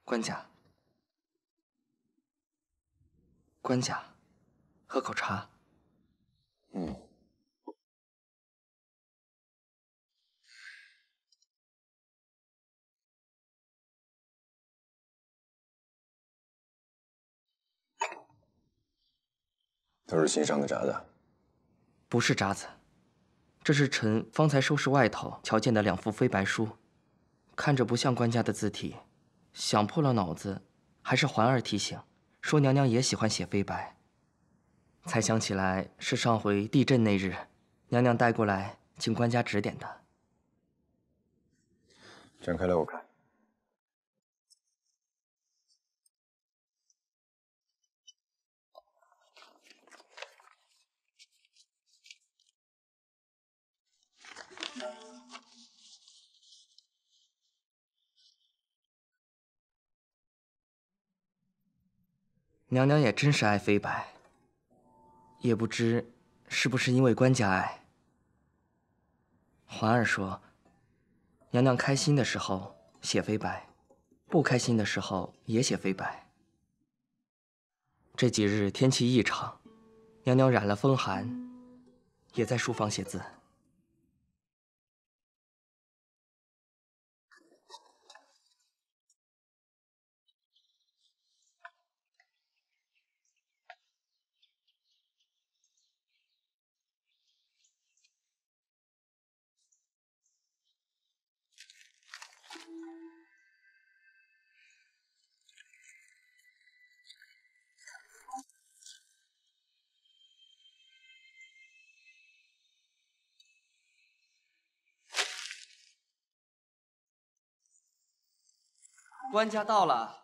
官家，官家，喝口茶。都是新上的闸子。不是闸子，这是臣方才收拾外头瞧见的2副飞白书，看着不像官家的字体，想破了脑子，还是环儿提醒，说娘娘也喜欢写飞白，才想起来是上回地震那日，娘娘带过来请官家指点的。展开来我看。娘娘也真是爱飞白，也不知是不是因为官家爱。环儿说，娘娘开心的时候写飞白，不开心的时候也写飞白。这几日天气异常，娘娘染了风寒，也在书房写字。官家到了。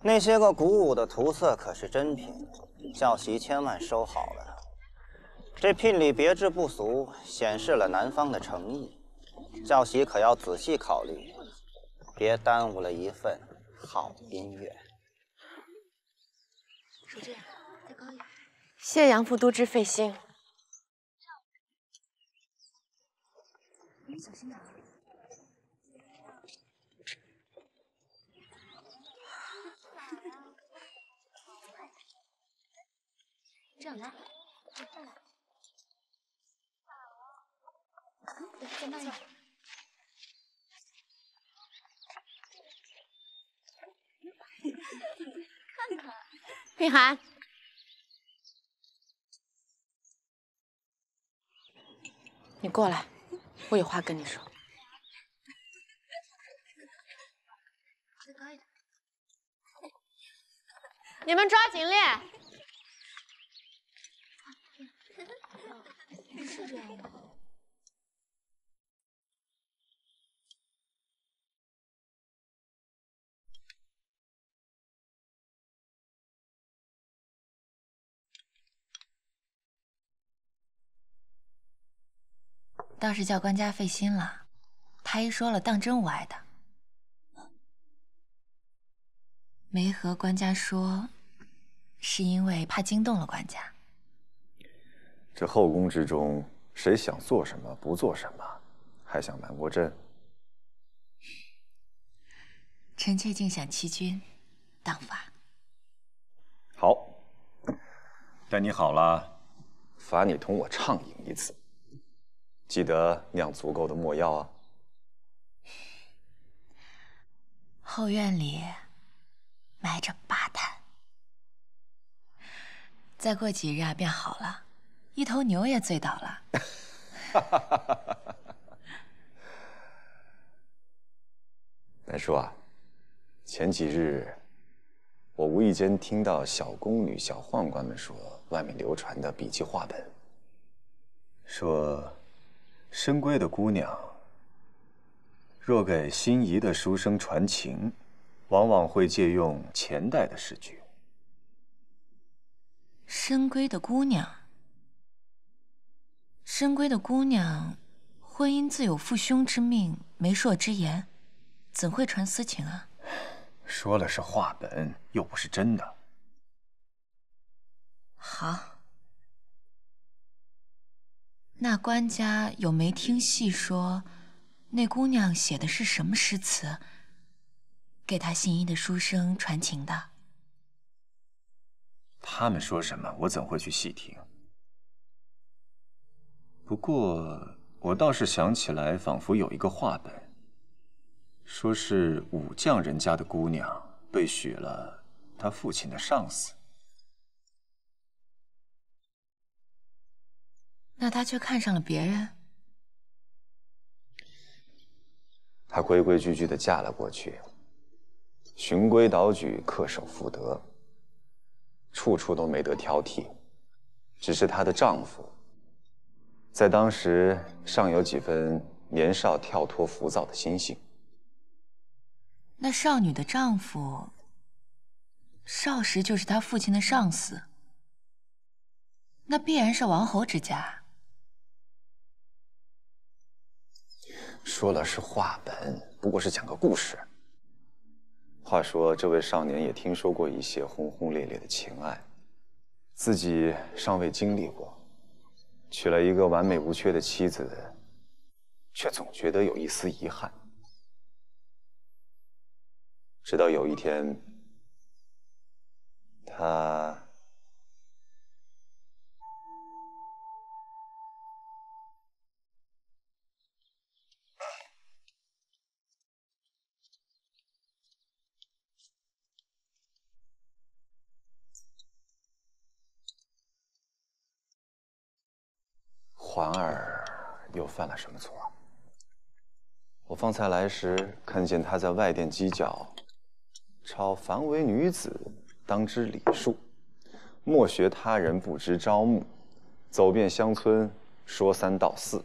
那些个鼓舞的图色可是真品，教习千万收好了。这聘礼别致不俗，显示了南方的诚意，教习可要仔细考虑，别耽误了一份好音乐。手这样，再高一点。谢杨副都知费心。小心点啊！这样来，再来。再慢一点。看看，佩涵，你过来，我有话跟你说。再高一点。你们抓紧练。是这样的。倒是叫官家费心了，太医说了，当真无碍的。没和官家说，是因为怕惊动了官家。这后宫之中，谁想做什么不做什么，还想瞒过朕？臣妾竟想欺君，当罚。好，待你好了，罚你同我畅饮一次。记得酿足够的墨药啊。后院里埋着8坛，再过几日啊便好了，一头牛也醉倒了。南叔啊，前几日我无意间听到小宫女、小宦官们说，外面流传的笔记话本，说深闺的姑娘若给心仪的书生传情，往往会借用前代的诗句。深闺的姑娘，深闺的姑娘，婚姻自有父兄之命、媒妁之言，怎会传私情啊？说了是话本，又不是真的。好，那官家有没听细说，那姑娘写的是什么诗词，给她信衣的书生传情的？他们说什么，我怎会去细听？不过我倒是想起来，仿佛有一个话本，说是武将人家的姑娘被许了他父亲的上司。那他却看上了别人？她规规矩矩地嫁了过去，循规蹈矩，恪守妇德，处处都没得挑剔。只是她的丈夫，在当时尚有几分年少跳脱浮躁的心性。那少女的丈夫，少时就是她父亲的上司，那必然是王侯之家。说了是话本，不过是讲个故事。话说这位少年也听说过一些轰轰烈烈的情爱，自己尚未经历过，娶了一个完美无缺的妻子，却总觉得有一丝遗憾。直到有一天，他环儿又犯了什么错？我方才来时看见她在外殿鸡叫，抄凡为女子，当知礼数，莫学他人不知朝暮，走遍乡村说三道四。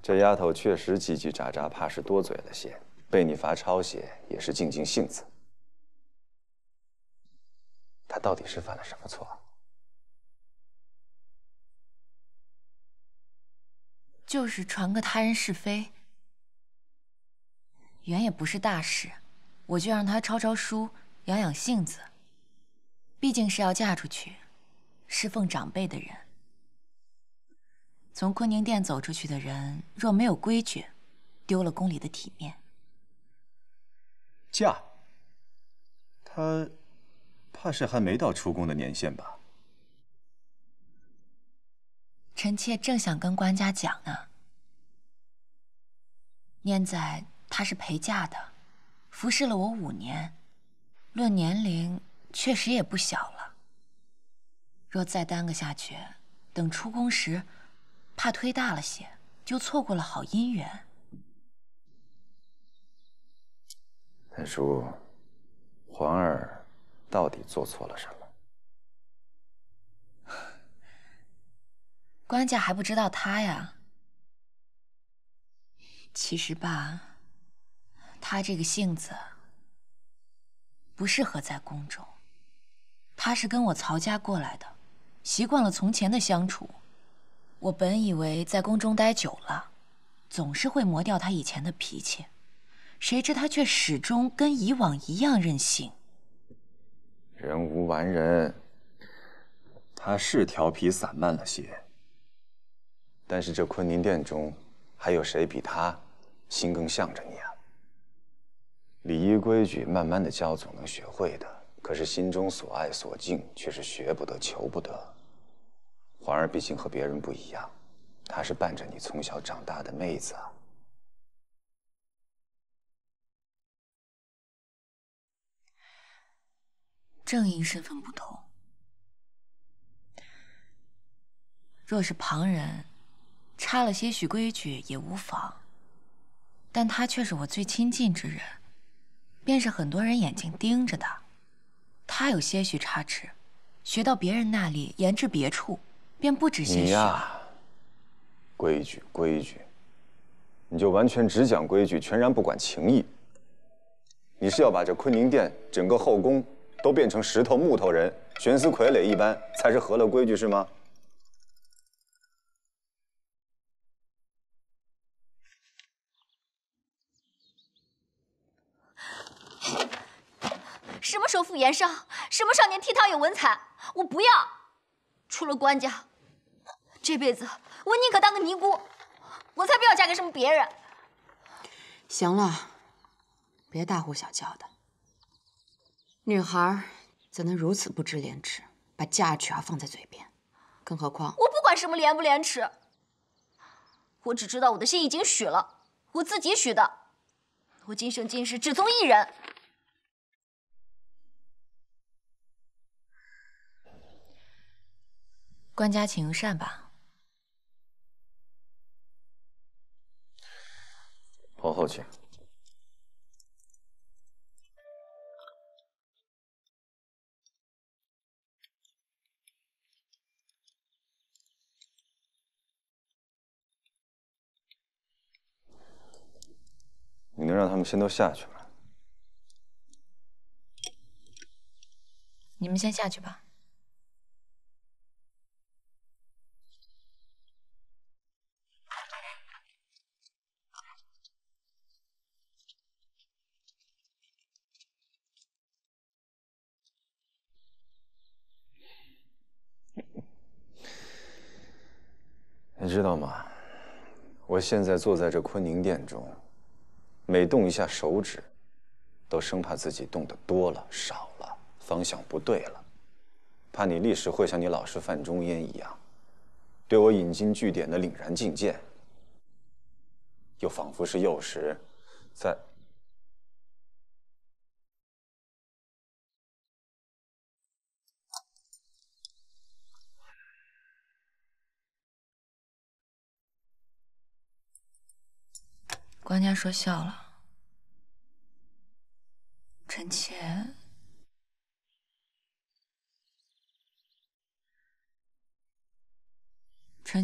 这丫头确实叽叽喳喳，怕是多嘴了些，被你罚抄写也是尽尽性子。她到底是犯了什么错？就是传个他人是非，原也不是大事，我就让她抄抄书，养养性子。毕竟是要嫁出去，侍奉长辈的人。从坤宁殿走出去的人，若没有规矩，丢了宫里的体面。嫁？她怕是还没到出宫的年限吧？臣妾正想跟官家讲呢。念在她是陪嫁的，服侍了我5年，论年龄确实也不小了。若再耽搁下去，等出宫时，怕推大了些，就错过了好姻缘。谭叔，环儿到底做错了什么？官家还不知道她呀。其实吧，她这个性子不适合在宫中。她是跟我曹家过来的，习惯了从前的相处。我本以为在宫中待久了，总是会磨掉她以前的脾气，谁知她却始终跟以往一样任性。人无完人，她是调皮散漫了些，但是这坤宁殿中还有谁比她心更向着你啊？礼仪规矩慢慢的教总能学会的，可是心中所爱所敬却是学不得求不得。环儿毕竟和别人不一样，她是伴着你从小长大的妹子啊。正因身份不同，若是旁人差了些许规矩也无妨，但他却是我最亲近之人，便是很多人眼睛盯着的。他有些许差池，学到别人那里言至别处，便不止些许了。你呀，规矩规矩，你就完全只讲规矩，全然不管情义。你是要把这坤宁殿整个后宫都变成石头木头人，悬丝傀儡一般，才是合了规矩是吗？什么首府言上，什么少年倜傥有文采，我不要。除了官家，这辈子我宁可当个尼姑，我才不要嫁给什么别人。行了，别大呼小叫的。女孩怎能如此不知廉耻，把嫁娶放在嘴边？更何况，我不管什么廉不廉耻，我只知道我的心已经许了，我自己许的。我今生今世只从一人。官家请用膳吧。皇后请。你能让他们先都下去吗？你们先下去吧。你知道吗？我现在坐在这坤宁殿中，每动一下手指，都生怕自己动得多了、少了，方向不对了，怕你立时会像你老师范仲淹一样，对我引经据典的凛然进谏，又仿佛是幼时在。官家说笑了，臣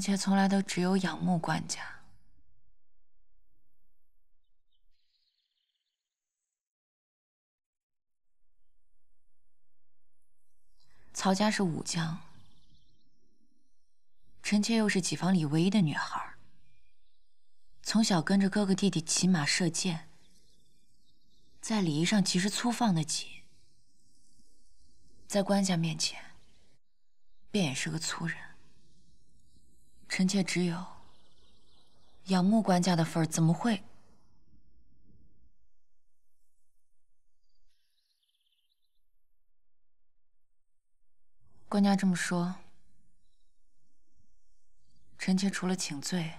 妾从来都只有仰慕官家。曹家是武将，臣妾又是己房里唯一的女孩。从小跟着哥哥弟弟骑马射箭，在礼仪上其实粗放得紧，在官家面前，便也是个粗人。臣妾只有仰慕官家的份儿，怎么会？官家这么说，臣妾除了请罪，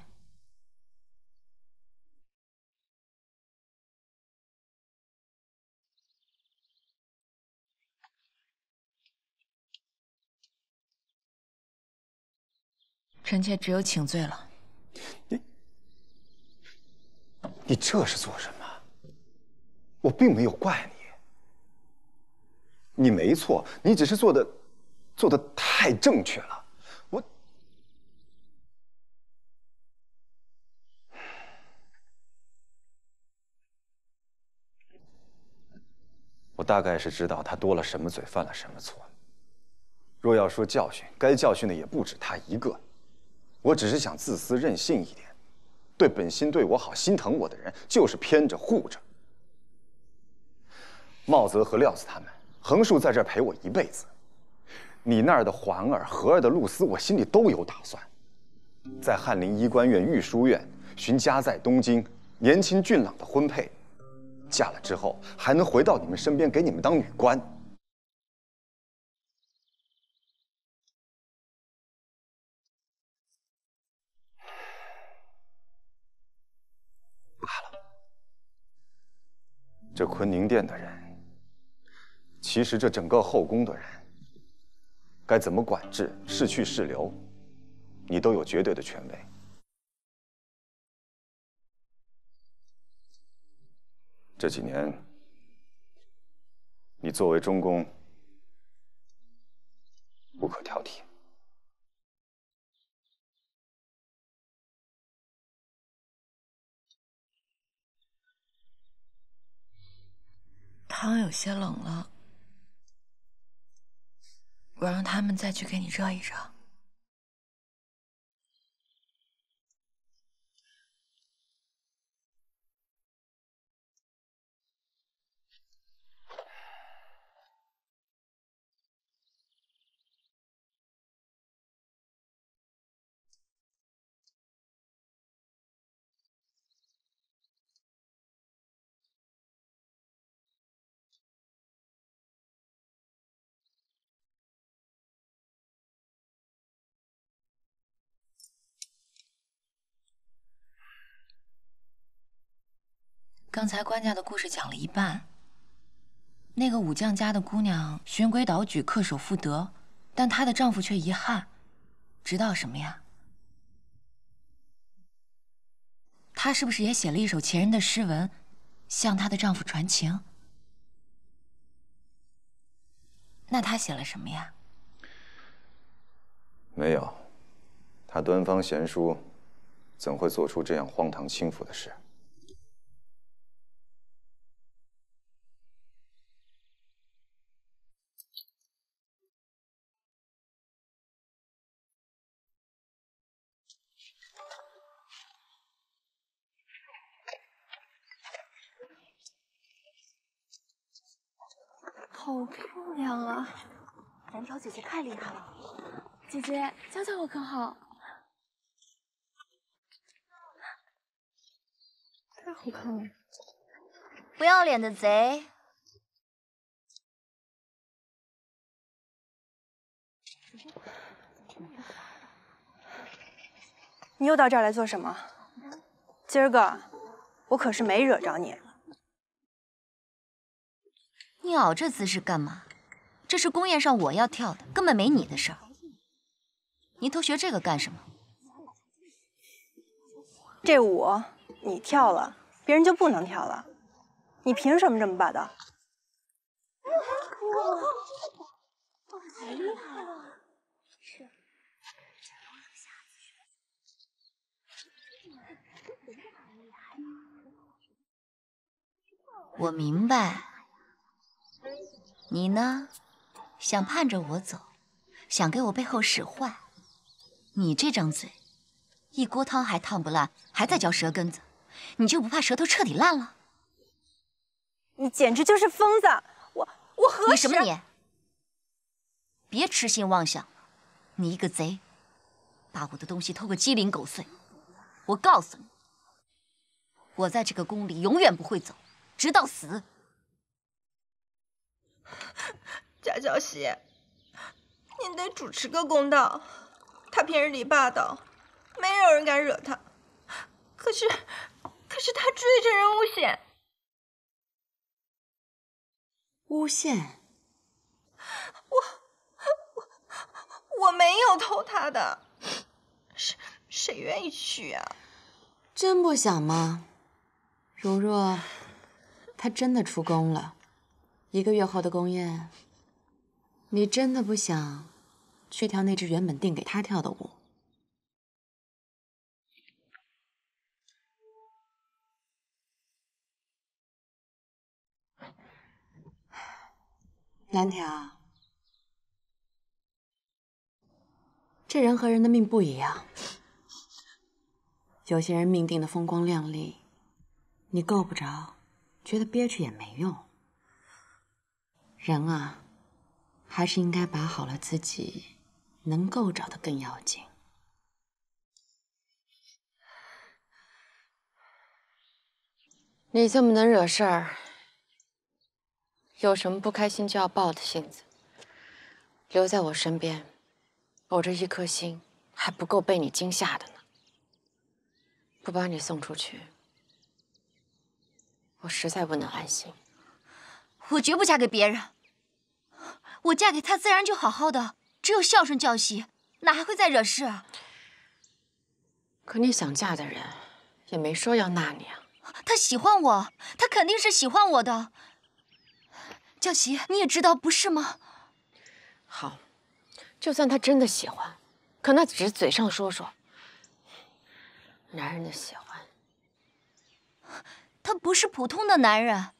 臣妾只有请罪了。你这是做什么？我并没有怪你，你没错，你只是做的太正确了。我大概是知道他多了什么嘴，犯了什么错。若要说教训，该教训的也不止他一个。我只是想自私任性一点，对本心对我好、心疼我的人，就是偏着护着。茂泽和廖子他们横竖在这儿陪我一辈子，你那儿的环儿、和儿的露丝，我心里都有打算。在翰林医官院、御书院寻家在东京、年轻俊朗的婚配，嫁了之后还能回到你们身边，给你们当女官。罢了，这坤宁殿的人，其实这整个后宫的人，该怎么管制、是去是留，你都有绝对的权威。这几年，你作为中宫，无可挑剔。汤有些冷了，我让他们再去给你热一热。刚才官家的故事讲了一半，那个武将家的姑娘循规蹈矩、恪守妇德，但她的丈夫却遗憾，知道什么呀？她是不是也写了一首前人的诗文，向她的丈夫传情？那她写了什么呀？没有，她端方贤淑，怎会做出这样荒唐轻浮的事？好漂亮啊！蓝条姐姐太厉害了，姐姐教教我可好？太好看了！不要脸的贼！你又到这儿来做什么？今儿个我可是没惹着你。你熬这姿势干嘛？这是公宴上我要跳的，根本没你的事儿。你偷学这个干什么？这舞你跳了，别人就不能跳了。你凭什么这么霸道？太厉害了！是。我明白。你呢，想盼着我走，想给我背后使坏。你这张嘴，一锅汤还烫不烂，还在嚼舌根子，你就不怕舌头彻底烂了？你简直就是疯子！我何时……你什么你？别痴心妄想，你一个贼，把我的东西偷个鸡零狗碎。我告诉你，我在这个宫里永远不会走，直到死。贾教习，您得主持个公道。他平日里霸道，没有人敢惹他。可是他追着人诬陷。诬陷？我没有偷他的，谁愿意去啊？真不想吗？如若他真的出宫了，1个月后的宫宴，你真的不想去跳那支原本定给他跳的舞？蓝条，这人和人的命不一样，有些人命定的风光亮丽，你够不着，觉得憋屈也没用。人啊，还是应该把好了自己能够着的更要紧。你这么能惹事儿，有什么不开心就要报的性子？留在我身边，我这一颗心还不够被你惊吓的呢。不把你送出去，我实在不能安心。我绝不嫁给别人，我嫁给他自然就好好的，只有孝顺教习，哪还会再惹事啊？可你想嫁的人也没说要纳你啊。他喜欢我，他肯定是喜欢我的。教习，你也知道不是吗？好，就算他真的喜欢，可那只是嘴上说说。男人的喜欢，他不是普通的男人，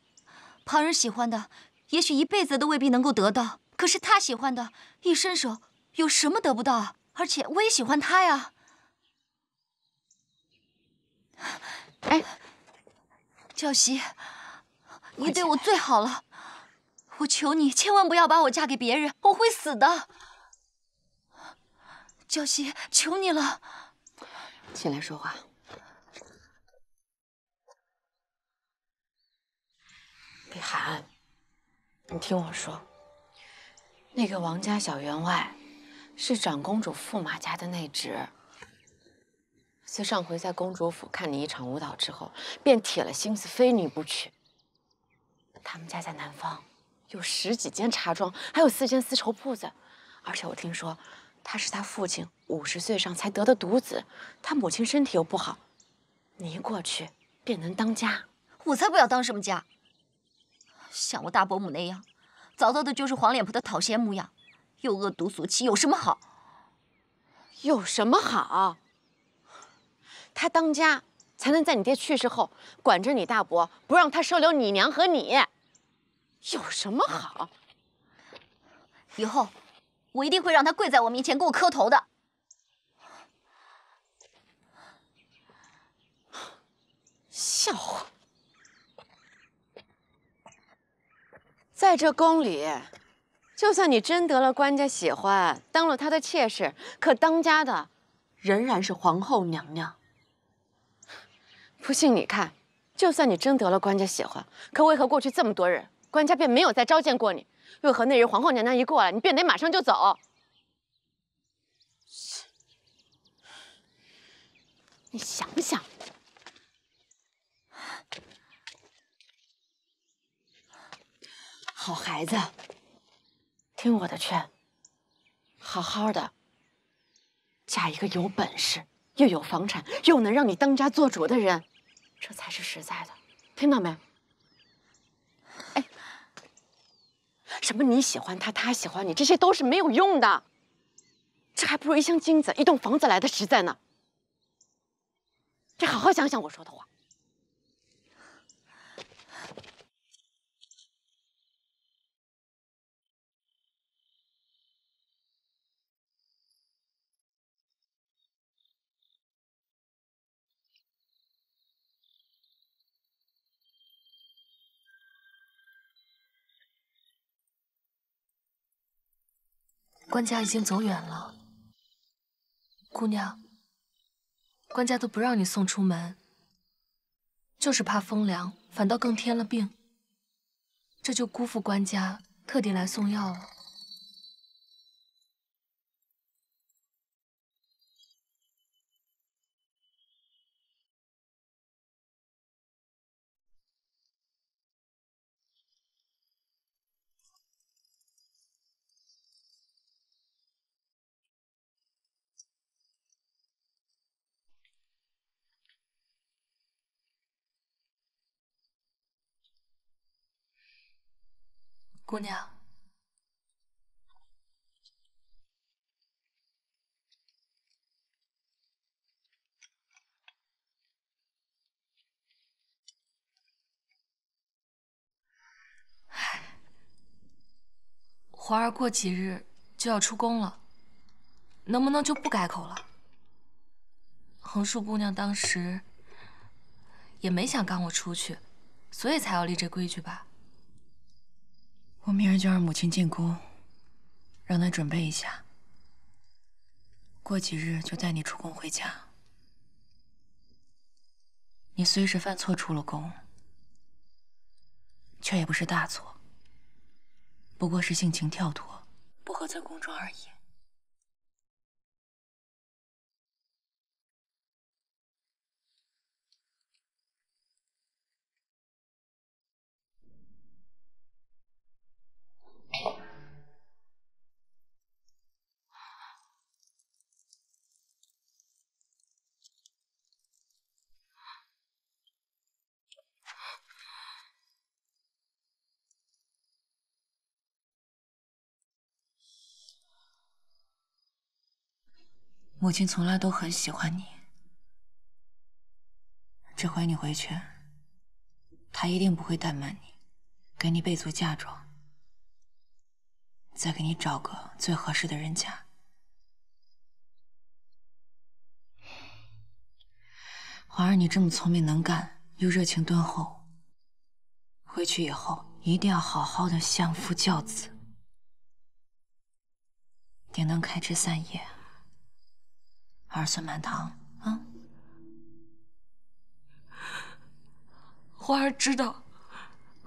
旁人喜欢的，也许一辈子都未必能够得到。可是他喜欢的，一伸手有什么得不到啊？而且我也喜欢他呀。哎，教习，你对我最好了，我求你千万不要把我嫁给别人，我会死的。教习，求你了。起来说话。李涵，你听我说，那个王家小员外是长公主驸马家的内侄，自上回在公主府看你一场舞蹈之后，便铁了心思非你不娶。他们家在南方，有10几间茶庄，还有4间丝绸铺子，而且我听说他是他父亲50岁上才得的独子，他母亲身体又不好，你一过去便能当家。我才不要当什么家！像我大伯母那样，找到的就是黄脸婆的讨嫌模样，又恶毒俗气，有什么好？有什么好？他当家才能在你爹去世后管着你大伯，不让他收留你娘和你。有什么好？以后我一定会让他跪在我面前给我磕头的。笑话！在这宫里，就算你真得了官家喜欢，当了他的妾室，可当家的仍然是皇后娘娘。不信你看，就算你真得了官家喜欢，可为何过去这么多日，官家便没有再召见过你？为何那日皇后娘娘一过来，你便得马上就走？你想想，好孩子，听我的劝，好好的嫁一个有本事又有房产又能让你当家做主的人，这才是实在的，听到没？哎，什么你喜欢他，他喜欢你，这些都是没有用的，这还不如一箱金子、一栋房子来的实在呢。你好好想想我说的话。官家已经走远了，姑娘，官家都不让你送出门，就是怕风凉，反倒更添了病，这就辜负官家特地来送药了。姑娘，华儿过几日就要出宫了，能不能就不改口了？横竖姑娘当时也没想赶我出去，所以才要立这规矩吧。我明儿就让母亲进宫，让她准备一下。过几日就带你出宫回家。你虽是犯错出了宫，却也不是大错，不过是性情跳脱，不合在宫中而已。母亲从来都很喜欢你，这回你回去，她一定不会怠慢你，给你备足嫁妆，再给你找个最合适的人家。华儿，你这么聪明能干，又热情敦厚，回去以后一定要好好的相夫教子，定能开枝散叶，儿孙满堂啊！华儿知道，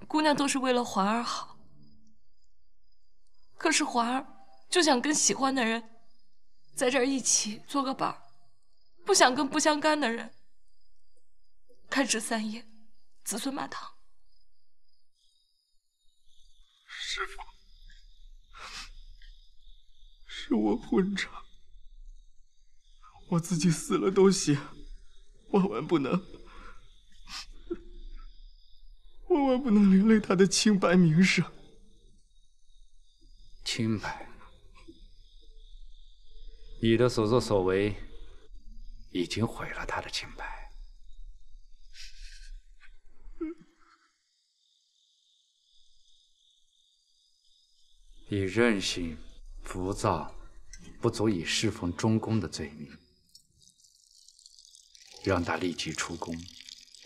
姑娘都是为了华儿好，可是华儿就想跟喜欢的人在这儿一起做个伴儿，不想跟不相干的人开枝散叶，子孙满堂。师父，是我混账，我自己死了都行，万万不能连累他的清白名声。清白？你的所作所为已经毁了他的清白。以任性、浮躁，不足以侍奉中宫的罪名，让他立即出宫，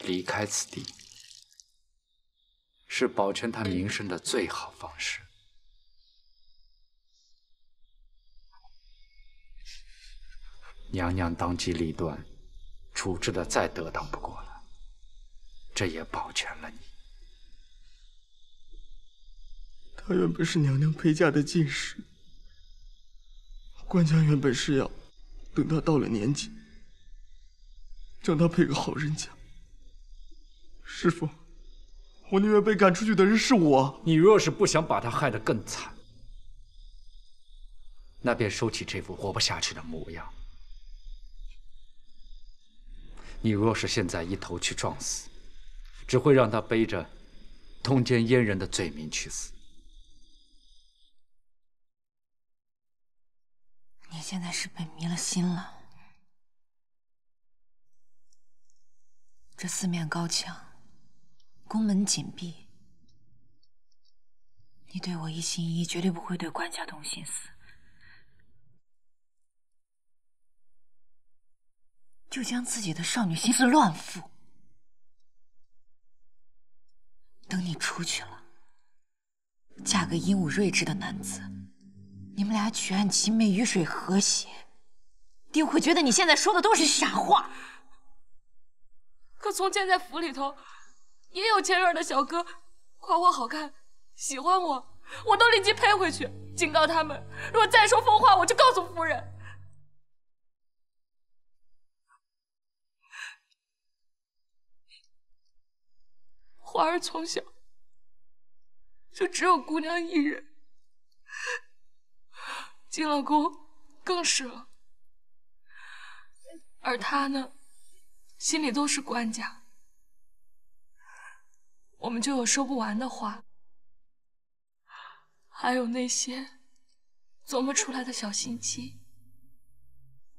离开此地，是保全他名声的最好方式。娘娘当机立断，处置的再得当不过了，这也保全了你。他原本是娘娘陪嫁的进士，官家原本是要等他到了年纪，将他配个好人家。师父，我宁愿被赶出去的人是我。你若是不想把他害得更惨，那便收起这副活不下去的模样。你若是现在一头去撞死，只会让他背着通奸阉人的罪名去死。你现在是被迷了心了。这四面高墙，宫门紧闭，你对我一心一意，绝对不会对官家动心思。就将自己的少女心思乱付。等你出去了，嫁个英武睿智的男子，你们俩举案齐眉，鱼水和谐，定会觉得你现在说的都是傻话。可从前在府里头，也有尖锐的小哥夸我好看，喜欢我，我都立即呸回去，警告他们，若再说疯话，我就告诉夫人。花儿从小就只有姑娘一人，进了宫更是了。而她呢，心里都是官家，我们就有说不完的话，还有那些琢磨出来的小心机。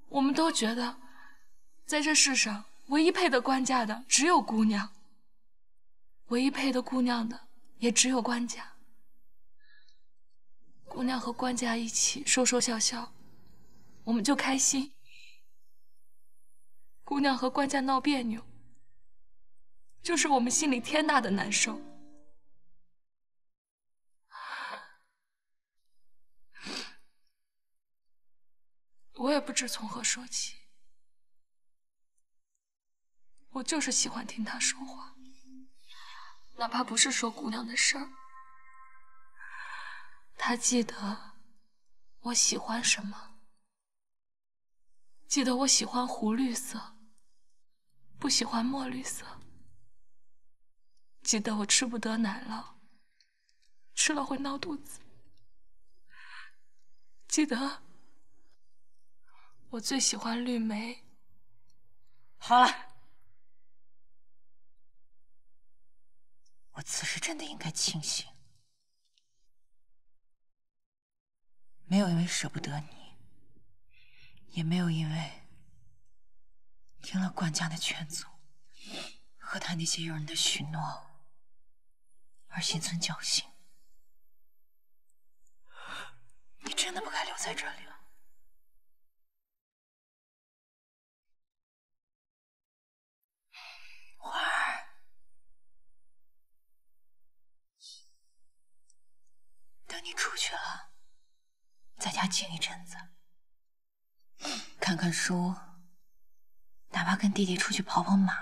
我们都觉得，在这世上唯一配得官家的只有姑娘。唯一配得姑娘的，也只有官家。姑娘和官家一起说说笑笑，我们就开心；姑娘和官家闹别扭，就是我们心里天大的难受。我也不知从何说起，我就是喜欢听她说话。哪怕不是说姑娘的事儿，他记得我喜欢什么，记得我喜欢湖绿色，不喜欢墨绿色，记得我吃不得奶酪，吃了会闹肚子，记得我最喜欢绿莓。好了。我此时真的应该清醒，没有因为舍不得你，也没有因为听了官家的劝阻和他那些诱人的许诺而心存侥幸。你真的不该留在这里了。花儿。等你出去了，在家静一阵子，看看书，哪怕跟弟弟出去跑跑马。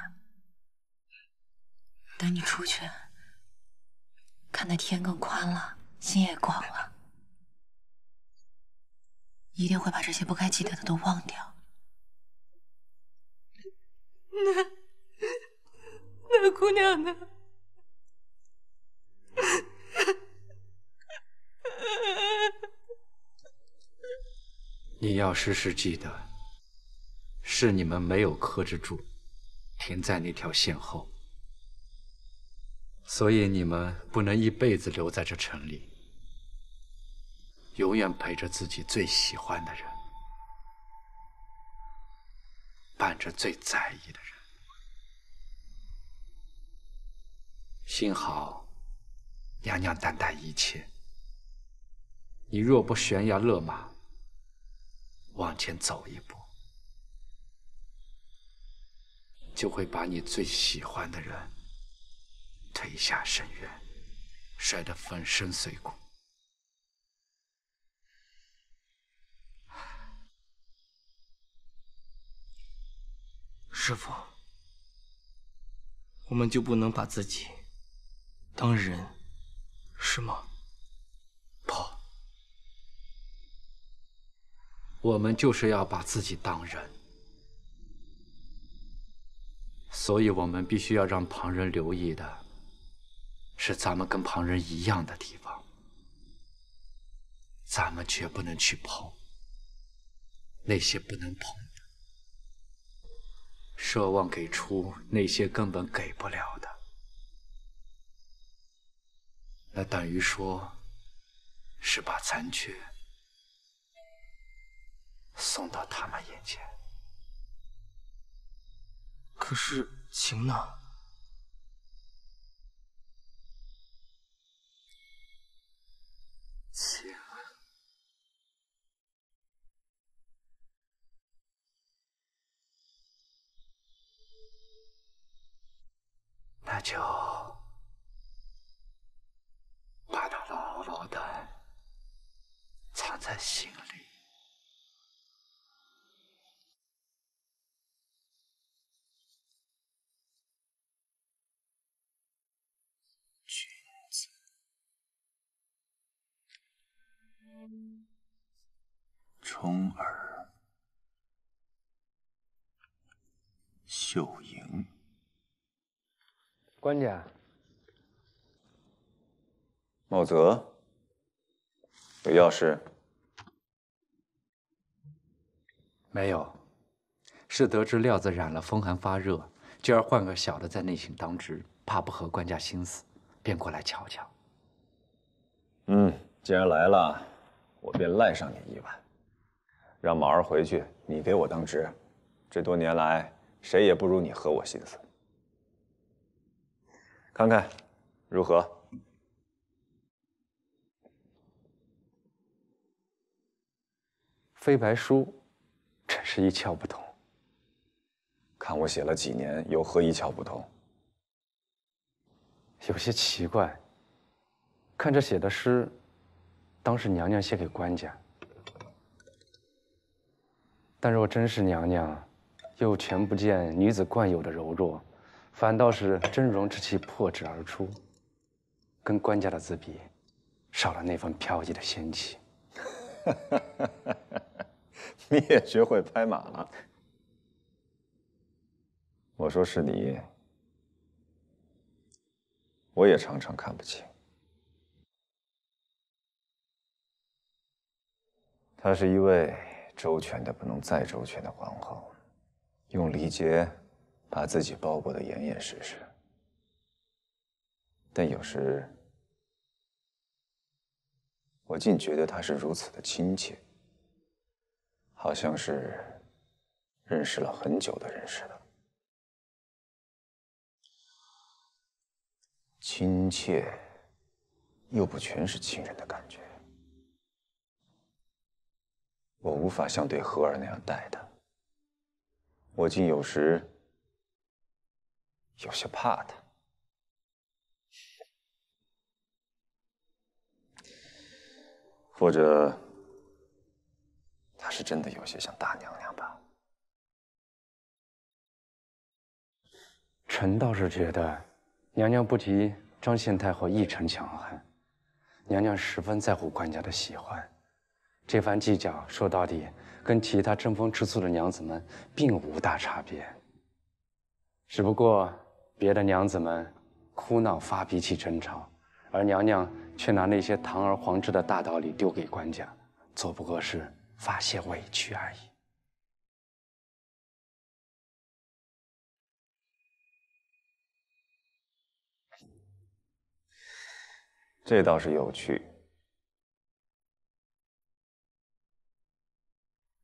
等你出去，看那天更宽了，心也广了，一定会把这些不该记得的都忘掉。你要时时记得，是你们没有克制住，停在那条线后，所以你们不能一辈子留在这城里，永远陪着自己最喜欢的人，伴着最在意的人。幸好娘娘担待一切，你若不悬崖勒马，往前走一步，就会把你最喜欢的人推下深渊，摔得粉身碎骨。师父，我们就不能把自己当人，是吗？不，我们就是要把自己当人，所以我们必须要让旁人留意的是咱们跟旁人一样的地方，咱们绝不能去碰那些不能碰的，奢望给出那些根本给不了的，那等于说是把残缺送到他们眼前。可是情呢？情，那就把它牢牢的藏在心里。君子，冲耳，秀莹。官家，茂泽，有要事？没有，是得知料子染了风寒发热，今儿换个小的在内省当值，怕不合官家心思，便过来瞧瞧。既然来了，我便赖上你一碗，让卯儿回去，你给我当值。这多年来，谁也不如你合我心思。看看如何？飞白书，真是一窍不通。看我写了几年，有何一窍不通？有些奇怪。看这写的诗，当是娘娘写给官家，但若真是娘娘，又全不见女子惯有的柔弱，反倒是真容之气破纸而出，跟官家的字比，少了那份飘逸的仙气。你也学会拍马了。我说是你，我也常常看不清。她是一位周全的不能再周全的皇后，用礼节把自己包裹得严严实实。但有时，我竟觉得她是如此的亲切，好像是认识了很久的人似的。亲切，又不全是亲人的感觉。我无法像对荷儿那样待她，我竟有时有些怕她。或者，她是真的有些像大娘娘吧？臣倒是觉得，娘娘不及张县太后一成强悍，娘娘十分在乎官家的喜欢。这番计较，说到底，跟其他争风吃醋的娘子们并无大差别。只不过，别的娘子们哭闹发脾气争吵，而娘娘却拿那些堂而皇之的大道理丢给官家，做不过是发泄委屈而已。这倒是有趣。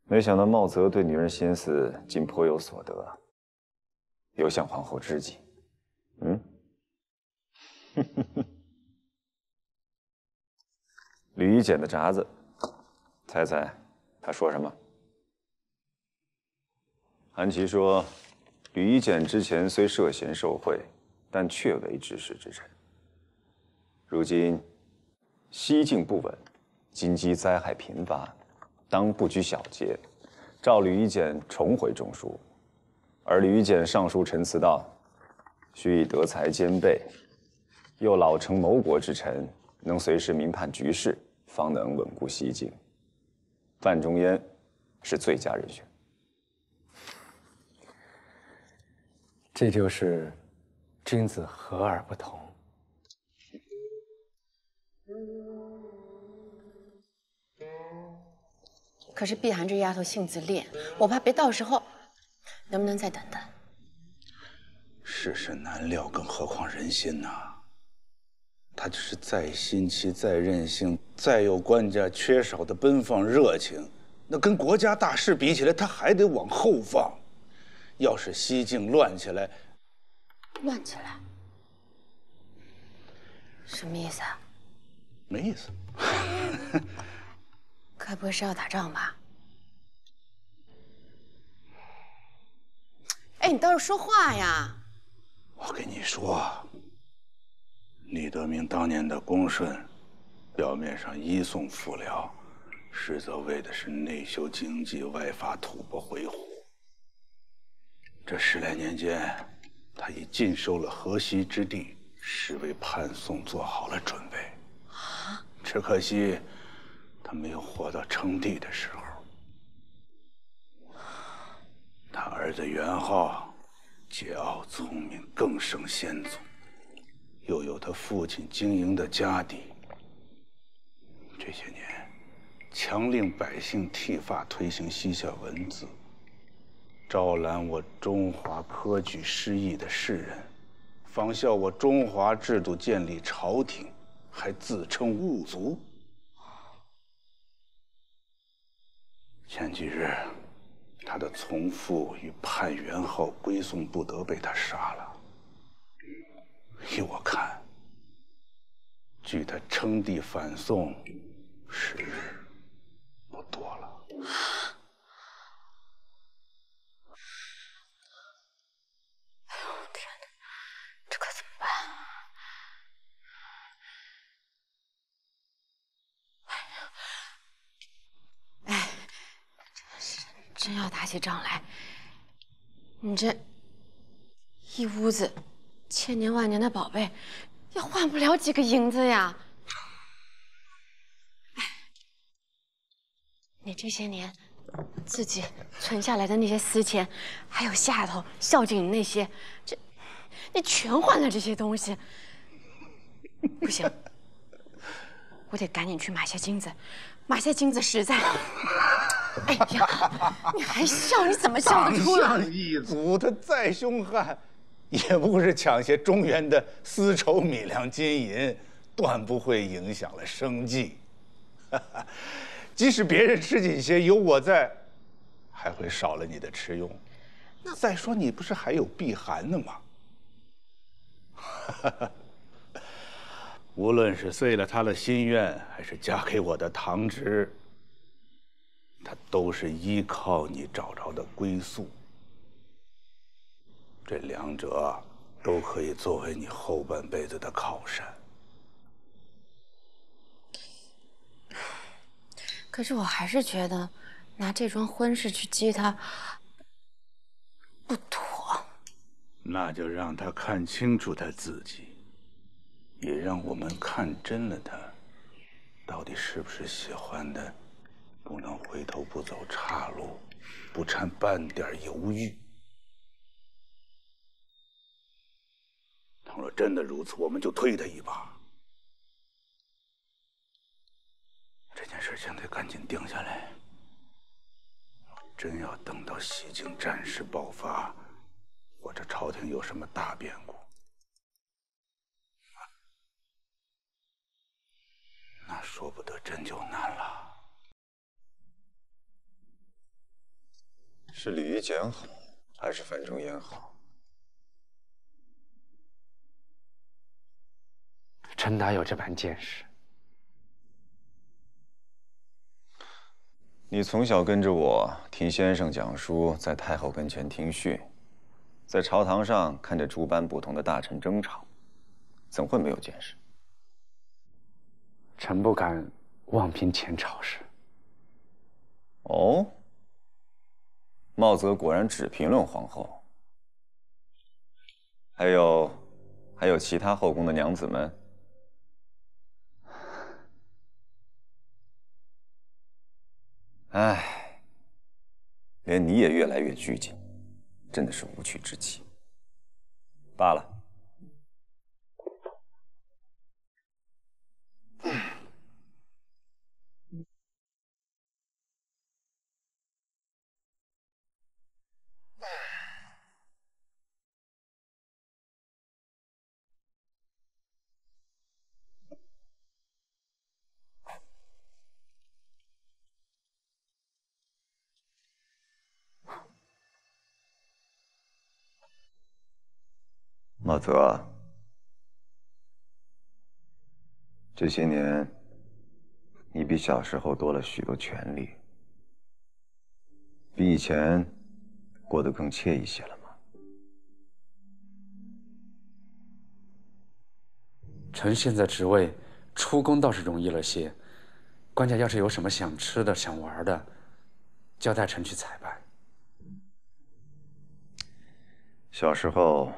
没想到茂泽对女人心思竟颇有所得，有向皇后知己。吕夷简的札子，猜猜他说什么？韩琦说，吕夷简之前虽涉嫌受贿，但确为治世之臣。如今西境不稳，金鸡灾害频发，当不拘小节，召吕夷简重回中书。而吕夷简上书陈词道：须以德才兼备，又老成谋国之臣，能随时明判局势，方能稳固西境。范仲淹是最佳人选。这就是君子和而不同。可是碧寒这丫头性子烈，我怕别到时候，能不能再等等？世事难料，更何况人心呐。她就是再心气、再任性、再有官家缺少的奔放热情，那跟国家大事比起来，她还得往后放。要是西境乱起来，乱起来，什么意思啊？没意思。该不会是要打仗吧？哎，你倒是说话呀！我跟你说，李德明当年的恭顺，表面上依宋附辽，实则为的是内修经济，外发吐蕃回鹘。这10来年间，他已尽收了河西之地，是为叛宋做好了准备。只可惜，他没有活到称帝的时候。他儿子元昊桀骜聪明，更胜先祖，又有他父亲经营的家底。这些年，强令百姓剃发推行西夏文字，招揽我中华科举失意的士人，仿效我中华制度建立朝廷，还自称巫族。前几日，他的从父与叛元昊归宋不得，被他杀了。依我看，距他称帝反宋时日不多了。哎呦天哪，这可怎么办？哎，真要打起仗来，你这一屋子千年万年的宝贝，也换不了几个银子呀！哎，你这些年自己存下来的那些私钱，还有下头孝敬你那些，你全换了这些东西，不行，我得赶紧去买些金子。马些金子实在。哎呀，你还笑？你怎么笑得出来？党项一族，他再凶悍，也不是抢些中原的丝绸米粮金银，断不会影响了生计。即使别人吃紧些，有我在，还会少了你的吃用。再说你不是还有碧寒呢吗？无论是遂了他的心愿，还是嫁给我的堂侄，他都是依靠你找着的归宿。这两者都可以作为你后半辈子的靠山。可是我还是觉得，拿这桩婚事去激他，不妥。那就让他看清楚他自己。也让我们看真了他，到底是不是喜欢的，不能回头不走岔路，不掺半点犹豫。倘若真的如此，我们就推他一把。这件事情得赶紧定下来，真要等到西境战事爆发，或者朝廷有什么大变故，那说不得真就难了。是李玉简好，还是范仲淹好？臣哪有这般见识？你从小跟着我听先生讲书，在太后跟前听训，在朝堂上看着诸般不同的大臣争吵，怎会没有见识？臣不敢妄评前朝事。哦，茂泽果然只评论皇后。还有其他后宫的娘子们。唉，连你也越来越拘谨，真的是无趣之极。罢了。茂泽，这些年，你比小时候多了许多权利，比以前过得更惬意些了吗？臣现在职位，出宫倒是容易了些。官家要是有什么想吃的、想玩的，交代臣去采办。小时候，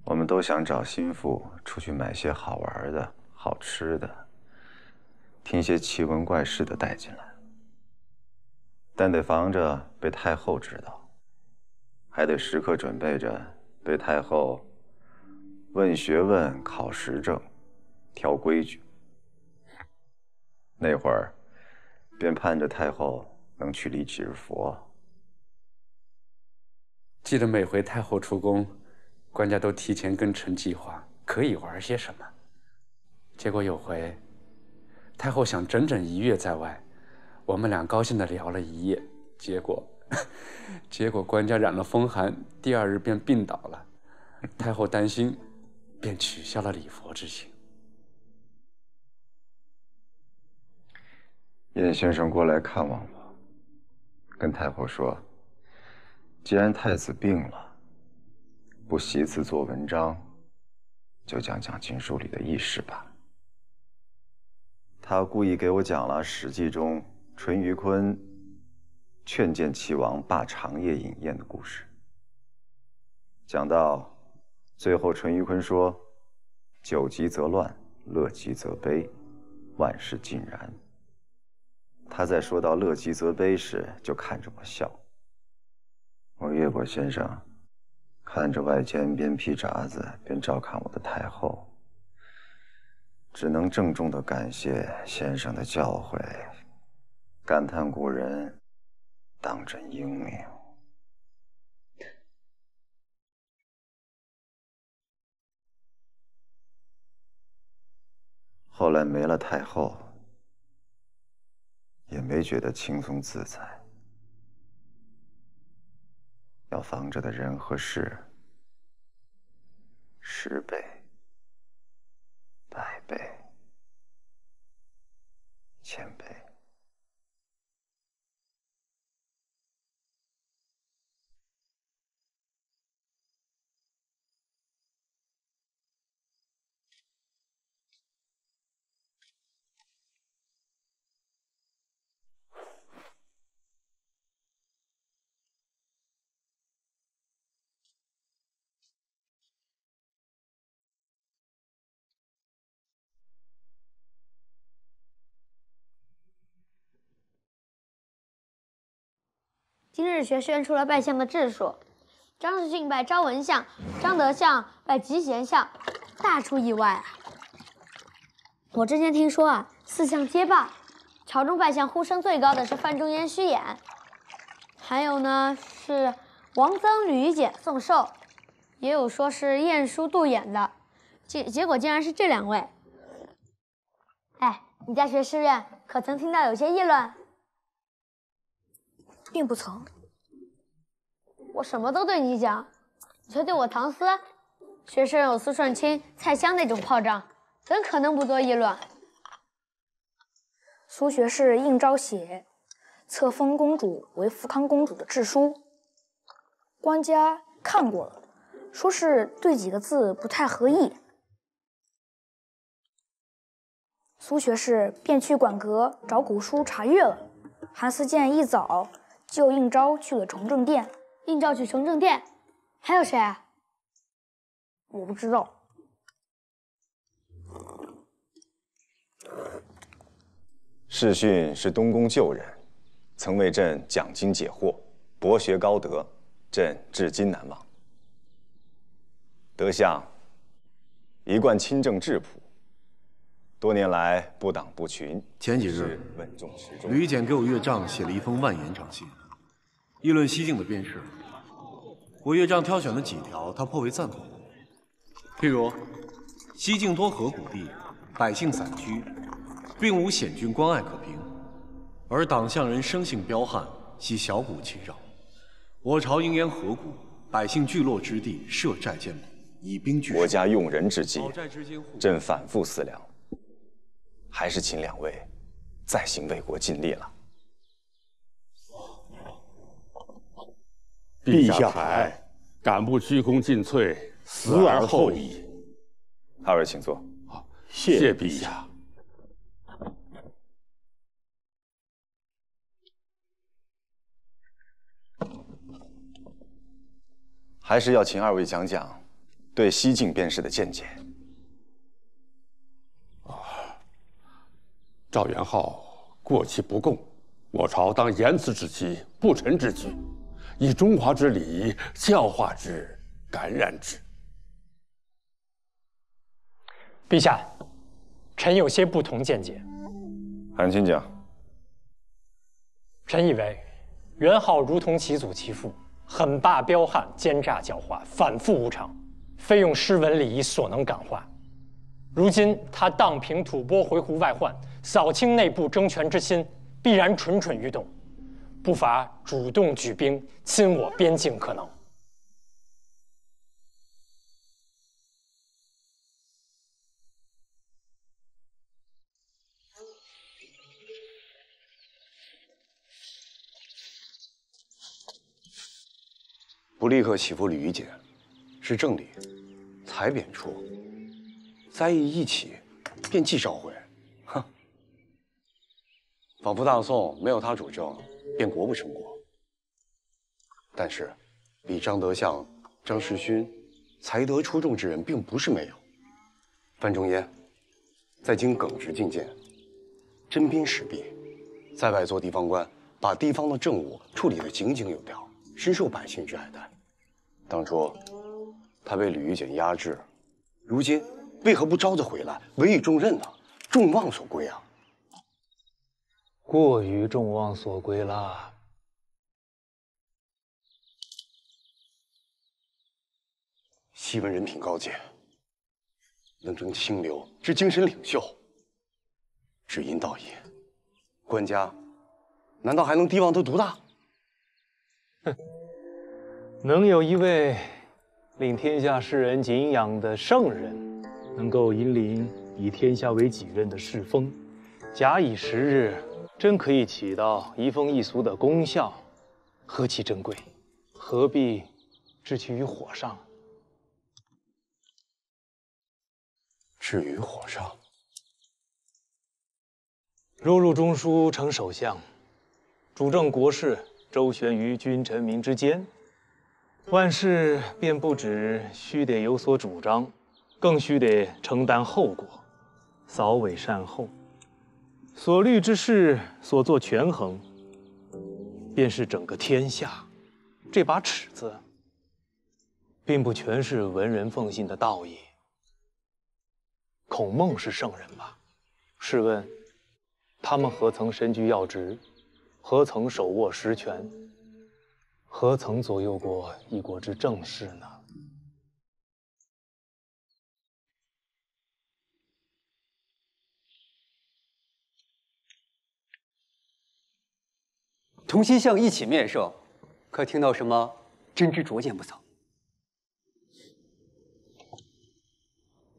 我们都想找心腹出去买些好玩的、好吃的，听些奇闻怪事的带进来，但得防着被太后知道，还得时刻准备着被太后问学问、考时政、挑规矩。那会儿，便盼着太后能去立几日佛。记得每回太后出宫，官家都提前跟臣计划可以玩些什么。结果有回，太后想整整1月在外，我们俩高兴地聊了1夜，结果官家染了风寒，第2日便病倒了。太后担心，便取消了礼佛之行。晏先生过来看望我，跟太后说，既然太子病了，不习字做文章，就讲讲经书里的轶事吧。他故意给我讲了《史记》中淳于髡劝谏齐王罢长夜饮宴的故事。讲到最后，淳于髡说：“酒极则乱，乐极则悲，万事尽然。”他在说到乐极则悲时，就看着我笑。我越过先生，看着外间边劈闸子边照看我的太后，只能郑重地感谢先生的教诲，感叹古人当真英明。后来没了太后，也没觉得轻松自在，要防着的人和事10倍、100倍、1000倍。今日学宣出了拜相的制数，张士敬拜昭文相，张德相拜集贤相，大出意外啊！我之前听说啊，4相皆罢，朝中拜相呼声最高的是范仲淹、虚演，还有呢是王曾、吕夷简、宋寿，也有说是晏殊、杜演的，结果竟然是这2位。哎，你在学士院可曾听到有些议论？并不曾。我什么都对你讲，你却对我搪塞。学士院有苏舜钦、蔡襄那种炮仗，怎可能不多议论？苏学士应召写册封公主为福康公主的制书，官家看过了，说是对几个字不太合意。苏学士便去馆阁找古书查阅了。韩思建一早就应召去了崇政殿。应召去崇政殿，还有谁啊？我不知道。世训是东宫旧人，曾为朕讲经解惑，博学高德，朕至今难忘。德相一贯清正质朴，多年来不党不群。前几日，稳重持重。吕夷简给我岳丈写了一封万言长信，议论西晋的边事。我岳丈挑选了几条，他颇为赞同。譬如，西晋多河谷地，百姓散居，并无险峻关隘可凭，而党项人生性彪悍，系小谷侵扰。我朝应沿河谷，百姓聚落之地设寨建堡，以兵拒守。国家用人之际，朕反复思量，还是请2位再行为国尽力了。陛下才，敢不鞠躬尽瘁，死而后已。2位请坐。谢陛下。还是要请2位讲讲对西晋边事的见解。赵元昊过其不恭，我朝当严辞之期，不臣之举，以中华之礼教化之，感染之。陛下，臣有些不同见解。韩卿讲。臣以为，元昊如同其祖其父，狠霸彪悍，奸诈狡猾，反复无常，非用诗文礼仪所能感化。如今他荡平吐蕃，回鹘外患，扫清内部争权之心，必然蠢蠢欲动，不乏主动举兵侵我边境可能。不立刻起复吕夷简，是正理；才贬黜，灾异一起，便即召回。哼！仿佛大宋没有他主政，便国不成国。但是，比张德相、张世勋才德出众之人，并不是没有。范仲淹在京耿直进谏，针砭时弊；在外做地方官，把地方的政务处理得井井有条，深受百姓之爱戴。当初他被吕夷简压制，如今为何不招他回来，委以重任呢？众望所归啊！过于众望所归了。昔闻人品高洁，能征清流之精神领袖，只因道也。官家难道还能低望他独大？哼！能有一位令天下士人敬仰的圣人，能够引领以天下为己任的世风，假以时日，真可以起到移风易俗的功效，何其珍贵！何必置其于火上？置于火上。若入中书，成首相，主政国事，周旋于君臣民之间。万事便不只须得有所主张，更须得承担后果，扫尾善后。所虑之事，所作权衡，便是整个天下。这把尺子，并不全是文人奉行的道义。孔孟是圣人吧？试问，他们何曾身居要职，何曾手握实权，何曾左右过一国之政事呢？同心向一起面圣，可听到什么真知灼见不曾？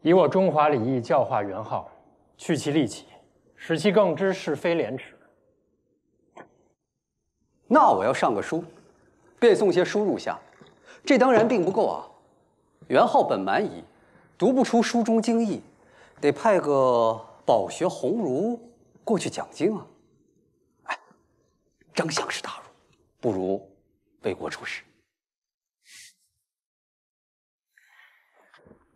以我中华礼义教化元昊，去其戾气，使其更知是非廉耻。那我要上个书，便送些书入下。这当然并不够啊。元昊本蛮夷，读不出书中经义，得派个饱学鸿儒过去讲经啊。哎，张相是大儒，不如为国出使。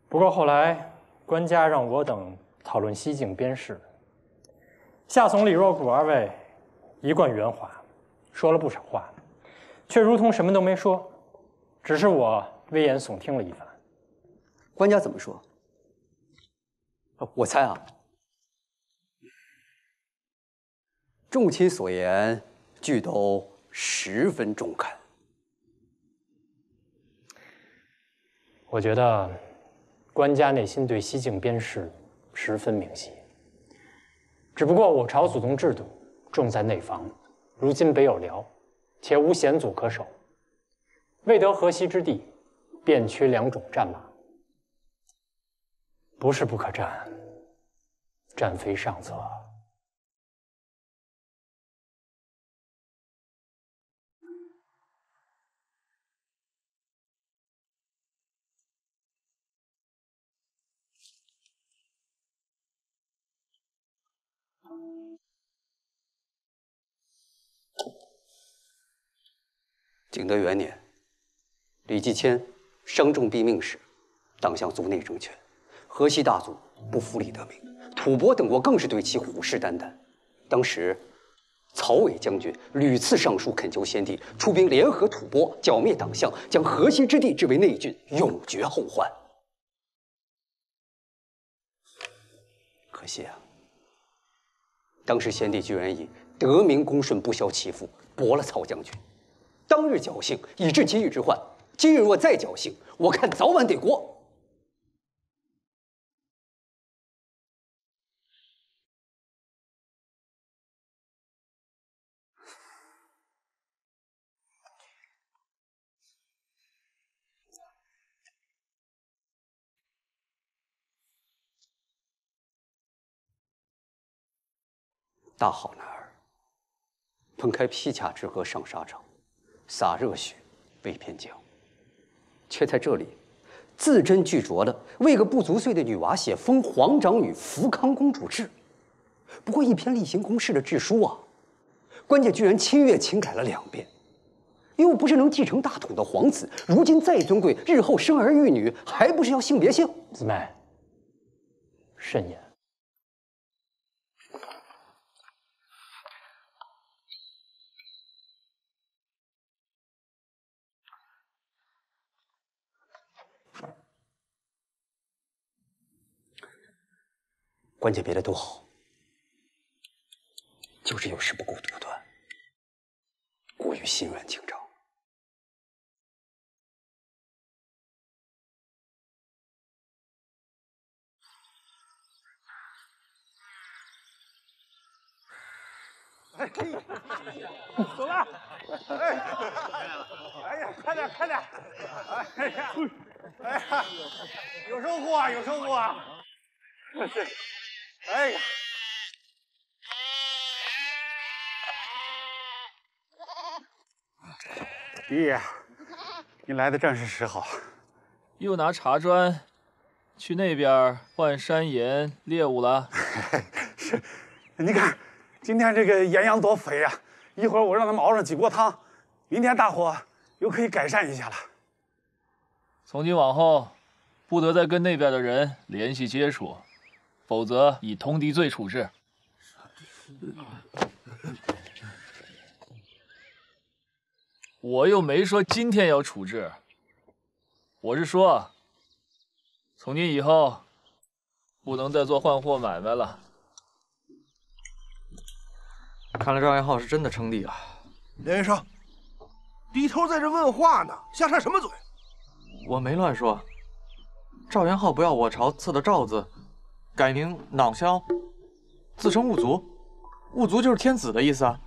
不过后来官家让我等讨论西境边事，夏总、李若谷二位一贯圆滑，说了不少话，却如同什么都没说，只是我危言耸听了一番。官家怎么说？我猜啊，众卿所言，俱都十分中肯。我觉得官家内心对西境边事十分明晰，只不过我朝祖宗制度重在内防，如今北有辽，且无险阻可守，未得河西之地，便缺2种战马。不是不可战，战非上策。景德元年，李继迁伤重毙命时，党项族内争权，河西大族不服李德明，吐蕃等国更是对其虎视眈眈。当时，曹伟将军屡次上书恳求先帝出兵联合吐蕃，剿灭党项，将河西之地置为内郡，永绝后患。可惜啊，当时先帝居然以德明恭顺不消其父，驳了曹将军。当日侥幸，以治今日之患。今日若再侥幸，我看早晚得国。大好男儿，喷开披甲之河上沙场，洒热血为边疆，却在这里字斟句酌的为个不足岁的女娃写封皇长女福康公主制，不过一篇例行公事的制书啊，官家居然亲阅勤改了2遍，又不是能继承大统的皇子，如今再尊贵，日后生儿育女，还不是要姓别姓？姊妹，慎言。官家别的都好，就是有时不够独断，过于心软情长。走了！哎呀，快点，快点！哎呀，哎呀，有收获啊，有收获啊！哎呀！爹，你来的正是时候。又拿茶砖去那边换山岩猎物了？是，你看今天这个岩羊多肥呀！一会儿我让他们熬上几锅汤，明天大伙又可以改善一下了。从今往后，不得再跟那边的人联系接触。否则以通敌罪处置。我又没说今天要处置，我是说，从今以后不能再做换货买卖了。看来赵元昊是真的称帝了。连先生，低头在这问话呢，瞎插什么嘴？我没乱说。赵元昊不要我朝赐的赵字，改名囊萧，自称兀卒。兀卒就是天子的意思啊。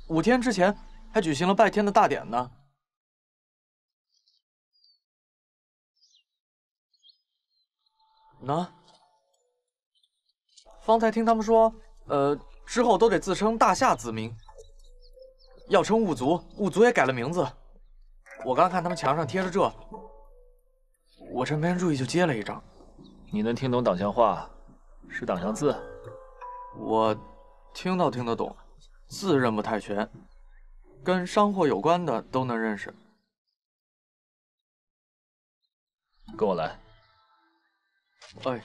5天之前还举行了拜天的大典呢。呢？方才听他们说，之后都得自称大夏子民，要称兀卒，兀卒也改了名字。我刚看他们墙上贴着这，我趁没人注意就接了一张。你能听懂党项话，是党项字？我听得懂，字认不太全，跟商货有关的都能认识。跟我来。哎。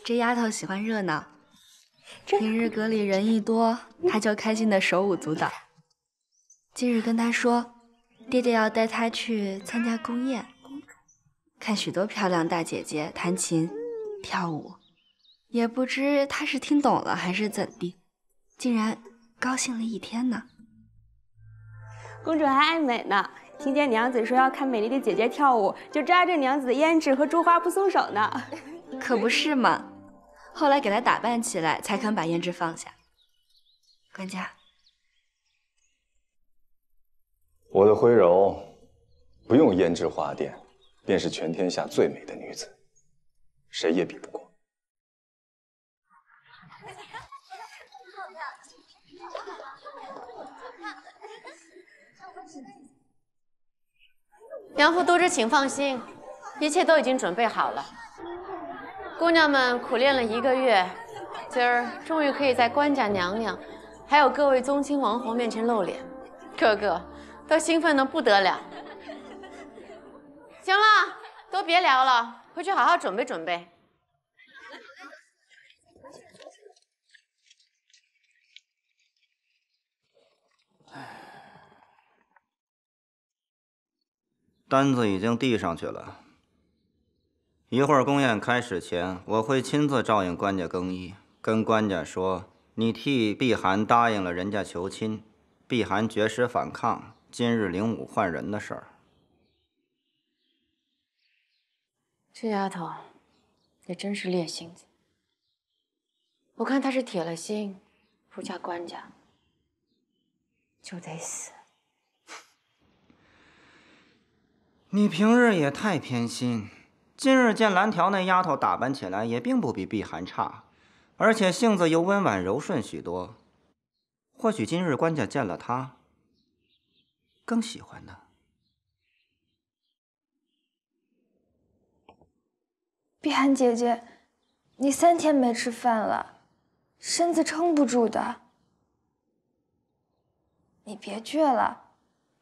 这丫头喜欢热闹，平日阁里人一多，她就开心的手舞足蹈。今日跟她说，爹爹要带她去参加宫宴，看许多漂亮大姐姐弹琴跳舞，也不知她是听懂了还是怎地，竟然高兴了一天呢。公主还爱美呢，听见娘子说要看美丽的姐姐跳舞，就抓着娘子的胭脂和珠花不松手呢。可不是嘛，后来给她打扮起来，才肯把胭脂放下。官家，我的徽柔不用胭脂花钿，便是全天下最美的女子，谁也比不过。杨府都知，请放心，一切都已经准备好了。姑娘们苦练了1个月，今儿终于可以在官家娘娘，还有各位宗亲王侯面前露脸，个个都兴奋得不得了。行了，都别聊了，回去好好准备准备。单子已经递上去了。一会儿宫宴开始前，我会亲自照应官家更衣，跟官家说，你替碧寒答应了人家求亲，碧寒绝食反抗，今日领武换人的事儿。这丫头也真是烈性子，我看她是铁了心不嫁官家就得死。你平日也太偏心，今日见蓝条那丫头打扮起来也并不比碧寒差，而且性子又温婉柔顺许多。或许今日官家见了她，更喜欢呢。碧寒姐姐，你3天没吃饭了，身子撑不住的。你别倔了，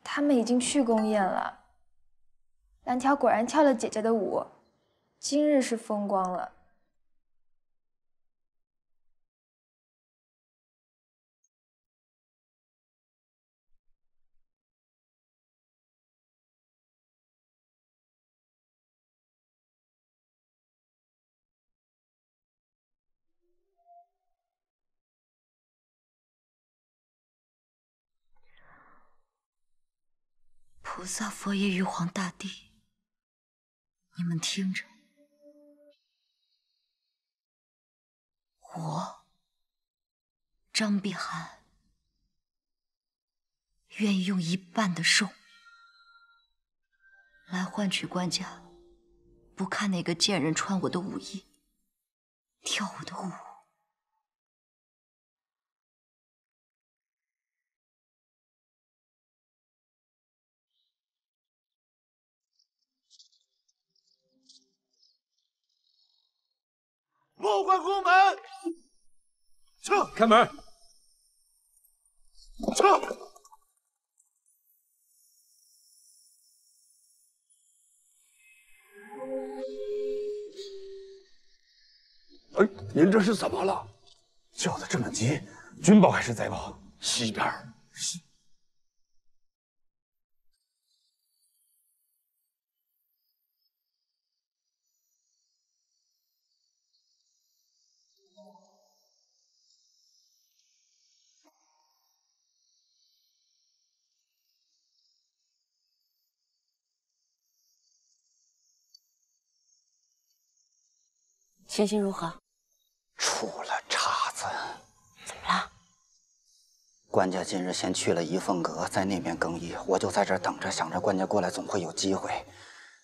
他们已经去宫宴了。蓝条果然跳了姐姐的舞，今日是风光了。菩萨、佛爷、玉皇大帝，你们听着，我张碧寒愿意用1半的寿来换取官家不看那个贱人穿我的舞衣，跳我的舞。莫关宫门！撤！开门！撤！哎，您这是怎么了？叫的这么急，军报还是贼报？西边儿。情形如何？出了岔子。怎么了？官家今日先去了仪凤阁，在那边更衣，我就在这儿等着，想着官家过来总会有机会。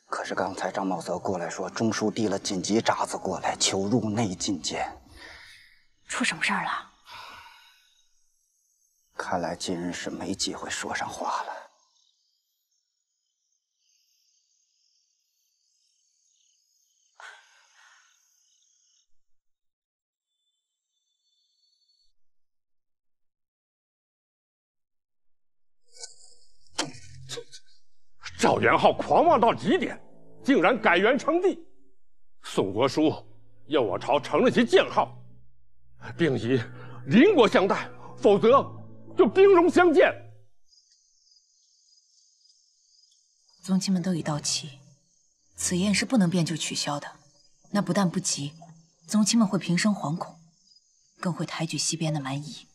可是刚才张茂泽过来说，中书递了紧急札子过来，求入内觐见。出什么事儿了？看来今日是没机会说上话了。赵元昊狂妄到极点，竟然改元称帝。宋国书要我朝承认其建号，并以邻国相待，否则就兵戎相见。宗亲们都已到齐，此宴是不能变就取消的。那不但不急，宗亲们会平生惶恐，更会抬举西边的蛮夷。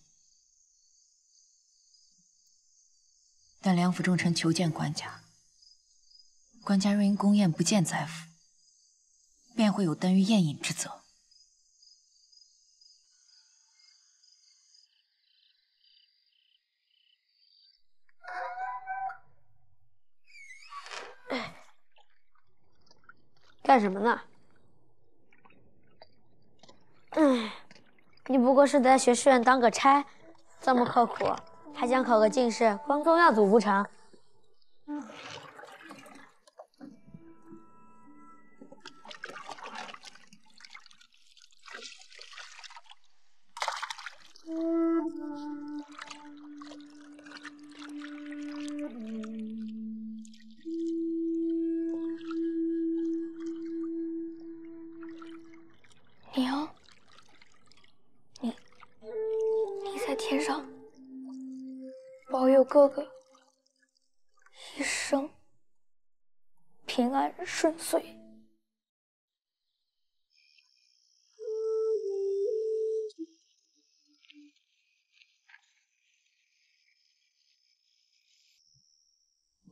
但梁府重臣求见官家，官家若因宫宴不见宰府，便会有耽于宴饮之责。干什么呢？你不过是在学士院当个差，这么刻苦，还想考个进士，光宗耀祖不成？娘，你在天上保佑哥哥一生平安顺遂。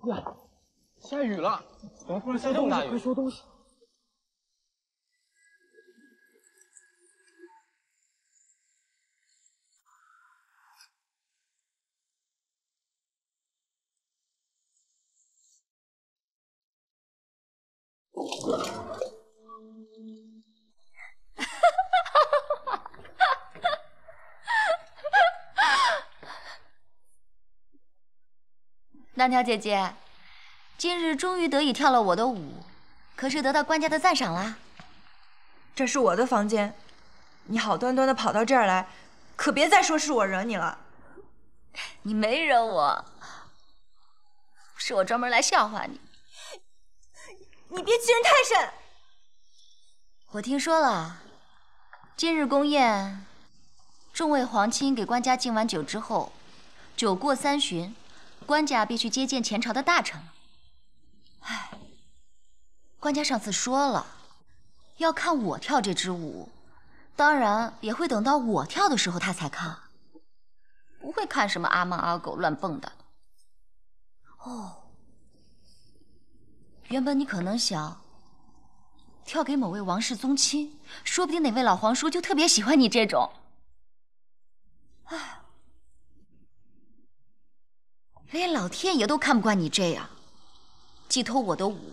呀，下雨了！怎么突然下这么大雨？快收东西！南条姐姐，今日终于得以跳了我的舞，可是得到官家的赞赏啦。这是我的房间，你好端端的跑到这儿来，可别再说是我惹你了。你没惹我，是我专门来笑话你。你别欺人太甚！我听说了，今日宫宴，众位皇亲给官家敬完酒之后，酒过3巡。官家便去接见前朝的大臣了。唉，官家上次说了，要看我跳这支舞，当然也会等到我跳的时候他才看，不会看什么阿猫阿狗乱蹦跶的。哦，原本你可能想跳给某位王室宗亲，说不定哪位老皇叔就特别喜欢你这种。唉。连老天爷都看不惯你这样，既偷我的舞，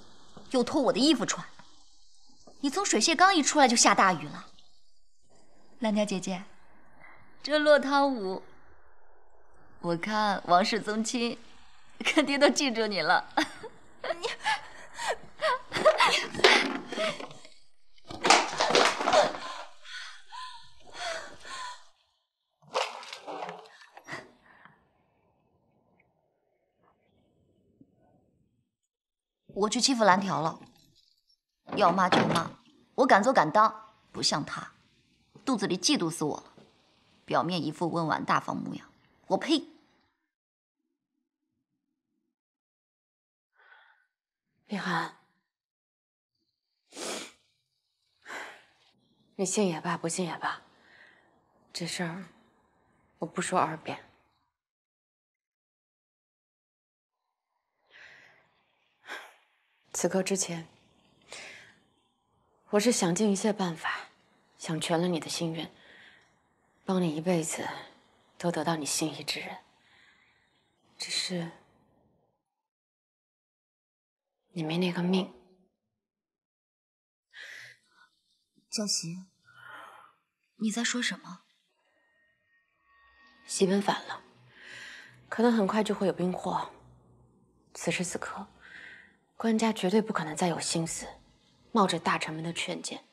又偷我的衣服穿。你从水榭刚一出来就下大雨了。蓝条姐姐，这落汤舞，我看王氏宗亲肯定都记住你了。我去欺负蓝条了，要骂就骂，我敢做敢当，不像他，肚子里嫉妒死我了，表面一副温婉大方模样，我呸！李涵，你信也罢，不信也罢，这事儿我不说2遍。此刻之前，我是想尽一切办法，想全了你的心愿，帮你一辈子都得到你心仪之人。只是你没那个命。教习，你在说什么？西奔反了，可能很快就会有兵祸。此时此刻，官家绝对不可能再有心思冒着大臣们的劝谏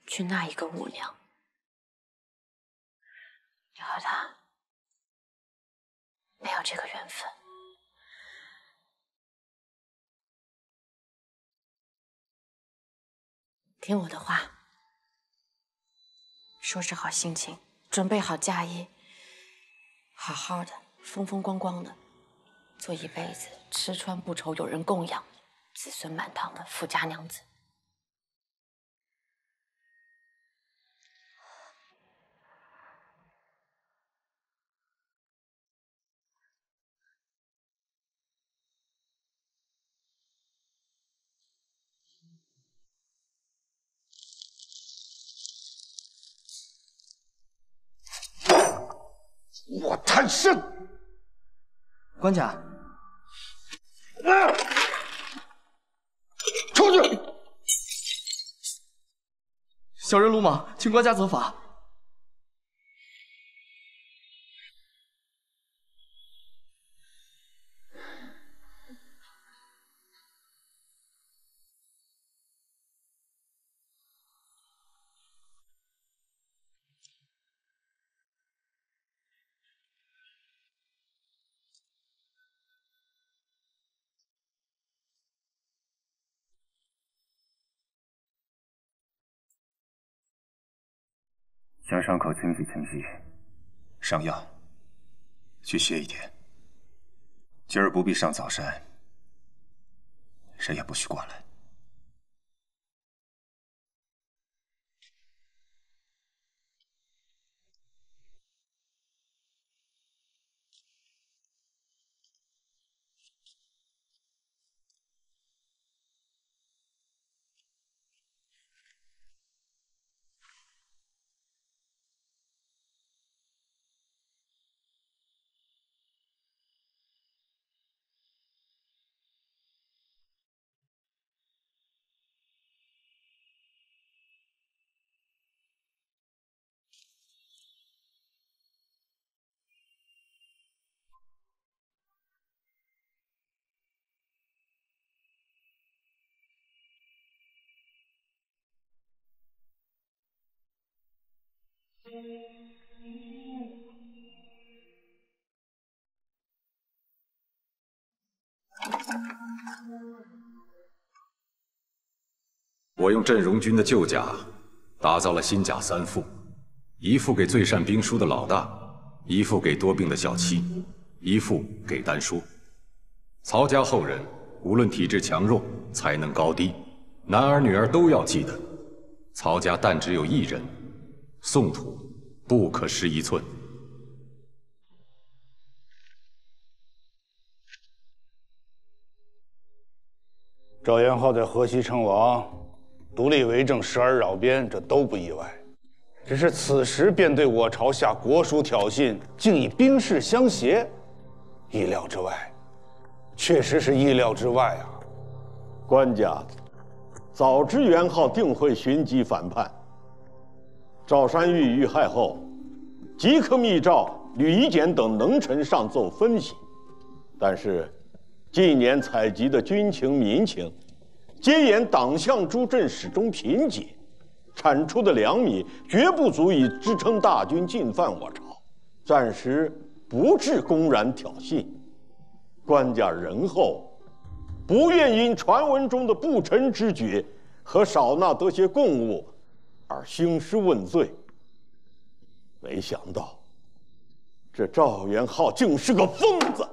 去纳一个舞娘。你和他没有这个缘分。听我的话，收拾好心情，准备好嫁衣，好好的，风风光光的，做一辈子吃穿不愁、有人供养、子孙满堂的富家娘子。我贪生！官家，出去！小人鲁莽，请官家责罚。将伤口清洗清洗，上药，去歇一天。今儿不必上早膳，谁也不许过来。我用镇荣军的旧甲打造了新甲3副，一副给最善兵书的老大，一副给多病的小七，一副给丹叔。曹家后人无论体质强弱、才能高低，男儿女儿都要记得，曹家但只有一人，宋土不可失1寸。赵元昊在河西称王，独立为政，时而扰边，这都不意外。只是此时便对我朝下国书挑衅，竟以兵事相胁，意料之外，确实是意料之外啊！官家早知元昊定会寻机反叛，赵山玉遇害后，即刻密诏吕夷简等能臣上奏分析，但是近年采集的军情民情，皆言党项诸镇始终贫瘠，产出的粮米绝不足以支撑大军进犯我朝，暂时不至公然挑衅。官家仁厚，不愿因传闻中的不臣之举和少纳得些贡物而兴师问罪。没想到，这赵元昊竟是个疯子。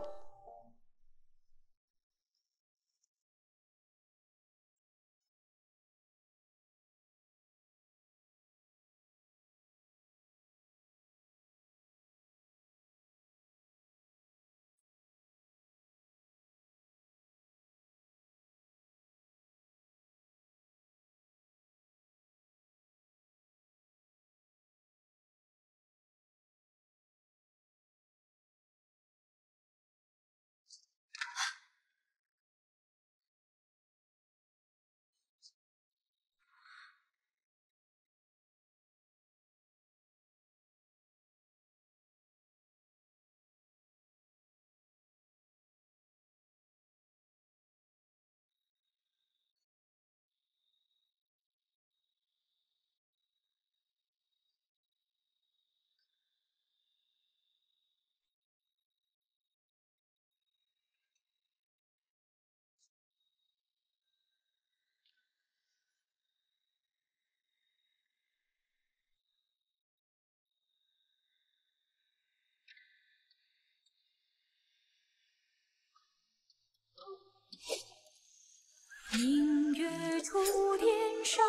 明月出天山，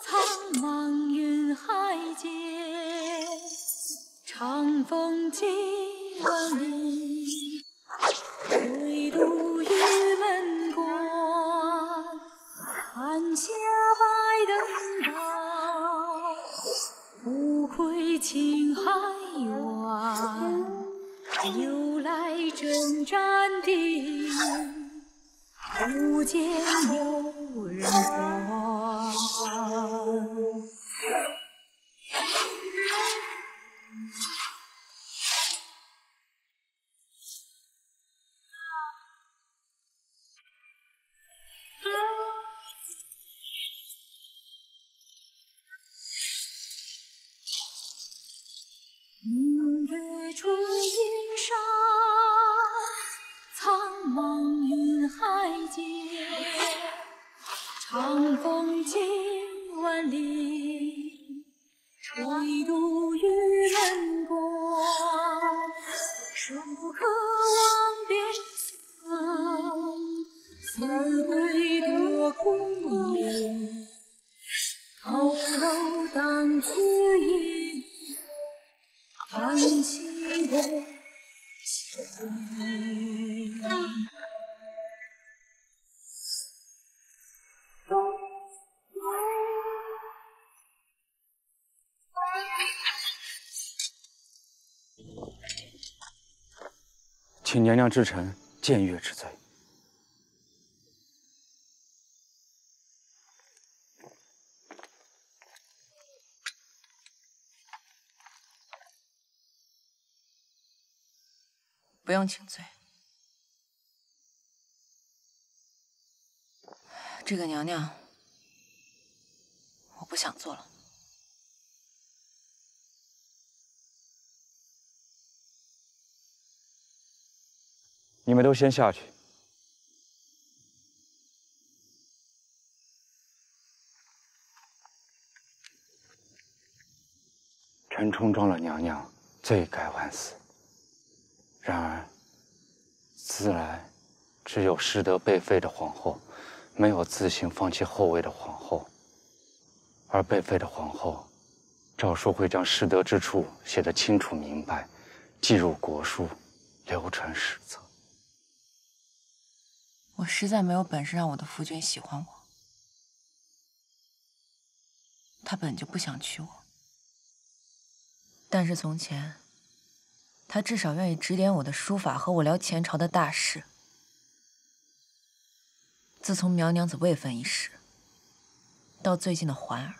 苍茫云海间，长风几万里，归途玉门关。寒霞白登高，不愧青海远，由来征战地。不见有人还。明月出阴山，苍茫云海间，长风几万里，吹渡玉门关。手可望边塞，思归多空言。高楼当自饮，叹息的情。请娘娘治臣僭越之罪。不用请罪。这个娘娘，我不想做了。你们都先下去。臣冲撞了娘娘，罪该万死。然而，自来只有失德被废的皇后，没有自行放弃后位的皇后。而被废的皇后，诏书会将失德之处写得清楚明白，记入国书，流传史册。我实在没有本事让我的夫君喜欢我，他本就不想娶我。但是从前，他至少愿意指点我的书法，和我聊前朝的大事。自从苗娘子位分一事，到最近的环儿，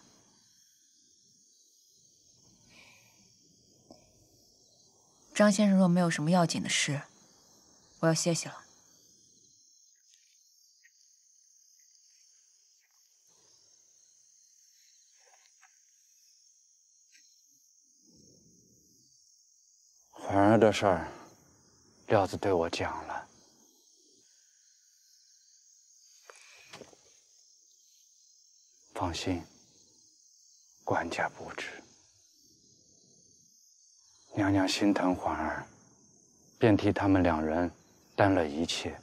张先生若没有什么要紧的事，我要歇息了。环儿的事儿，廖子对我讲了。放心，官家不知。娘娘心疼环儿，便替他们2人担了一切，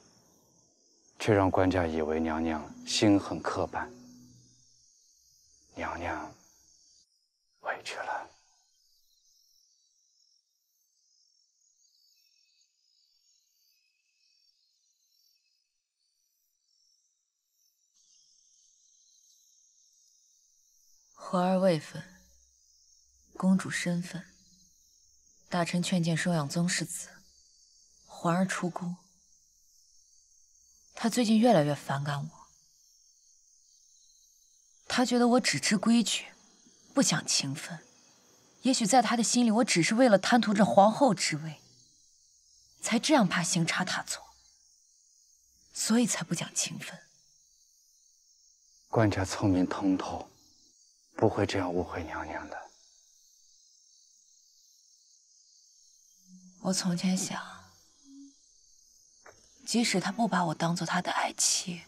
却让官家以为娘娘心狠刻板。娘娘委屈了。环儿位分，公主身份，大臣劝谏收养宗室子，环儿出宫。他最近越来越反感我，他觉得我只知规矩，不讲情分。也许在他的心里，我只是为了贪图这皇后之位，才这样怕行差踏错，所以才不讲情分。官家聪明通透，不会这样误会娘娘的。我从前想，即使他不把我当做他的爱妻，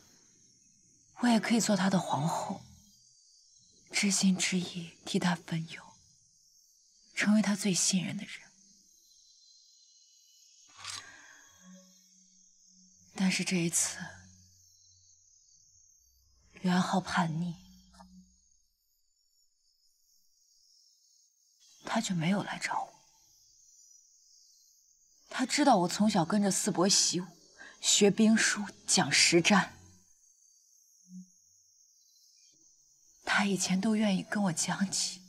我也可以做他的皇后，知心知意，替他分忧，成为他最信任的人。但是这一次，元昊叛逆，他却没有来找我。他知道我从小跟着四伯习武，学兵书，讲实战。他以前都愿意跟我讲起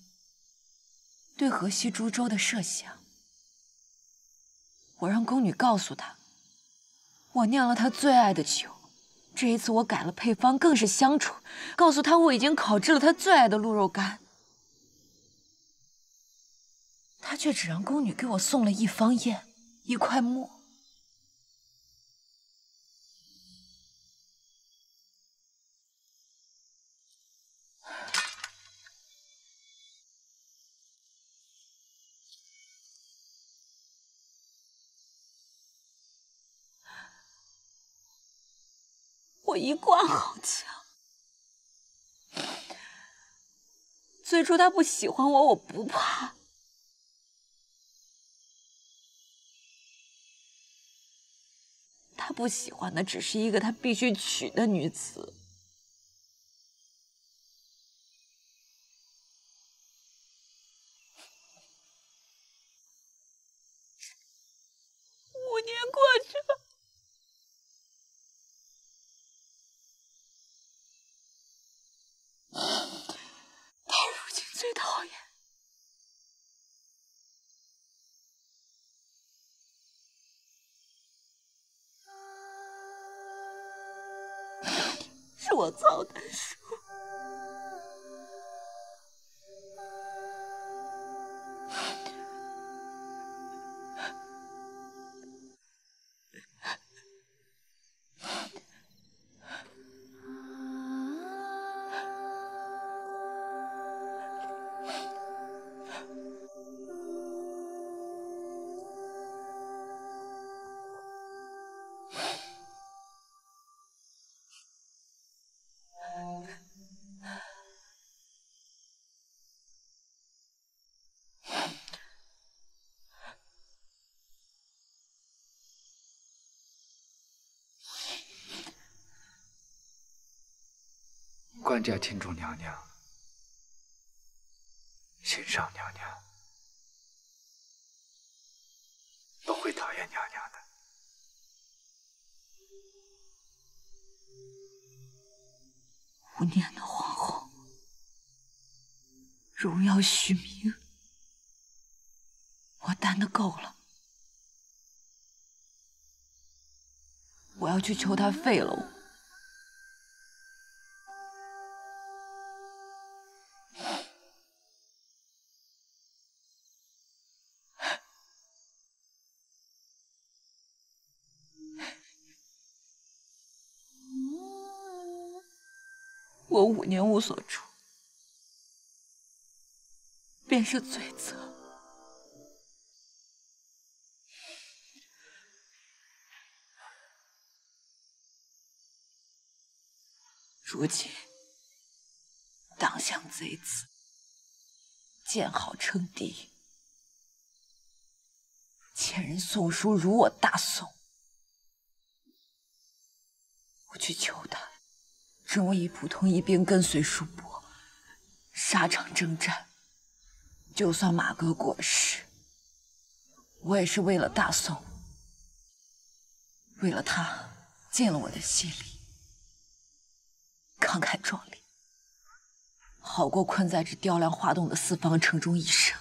对河西株洲的设想。我让宫女告诉他，我酿了他最爱的酒。这一次我改了配方，更是香醇，告诉他我已经烤制了他最爱的鹿肉干。他却只让宫女给我送了1方砚，1块墨。我一贯好强，最初他不喜欢我，我不怕。他不喜欢的只是一个他必须娶的女子。5年过去了，他如今最讨厌是我造的书。官家敬重娘娘，欣赏娘娘，不会讨厌娘娘的。5年的皇后，荣耀虚名，我担得够了。我要去求他废了我。我5年无所处，便是罪责。如今党项贼子，建号称帝。前人宋叔辱我大宋，我去求他，准我以普通一兵跟随叔伯，沙场征战。就算马革裹尸，我也是为了大宋，为了他尽了我的心力，慷慨壮烈，好过困在这雕梁画栋的四方城中一生。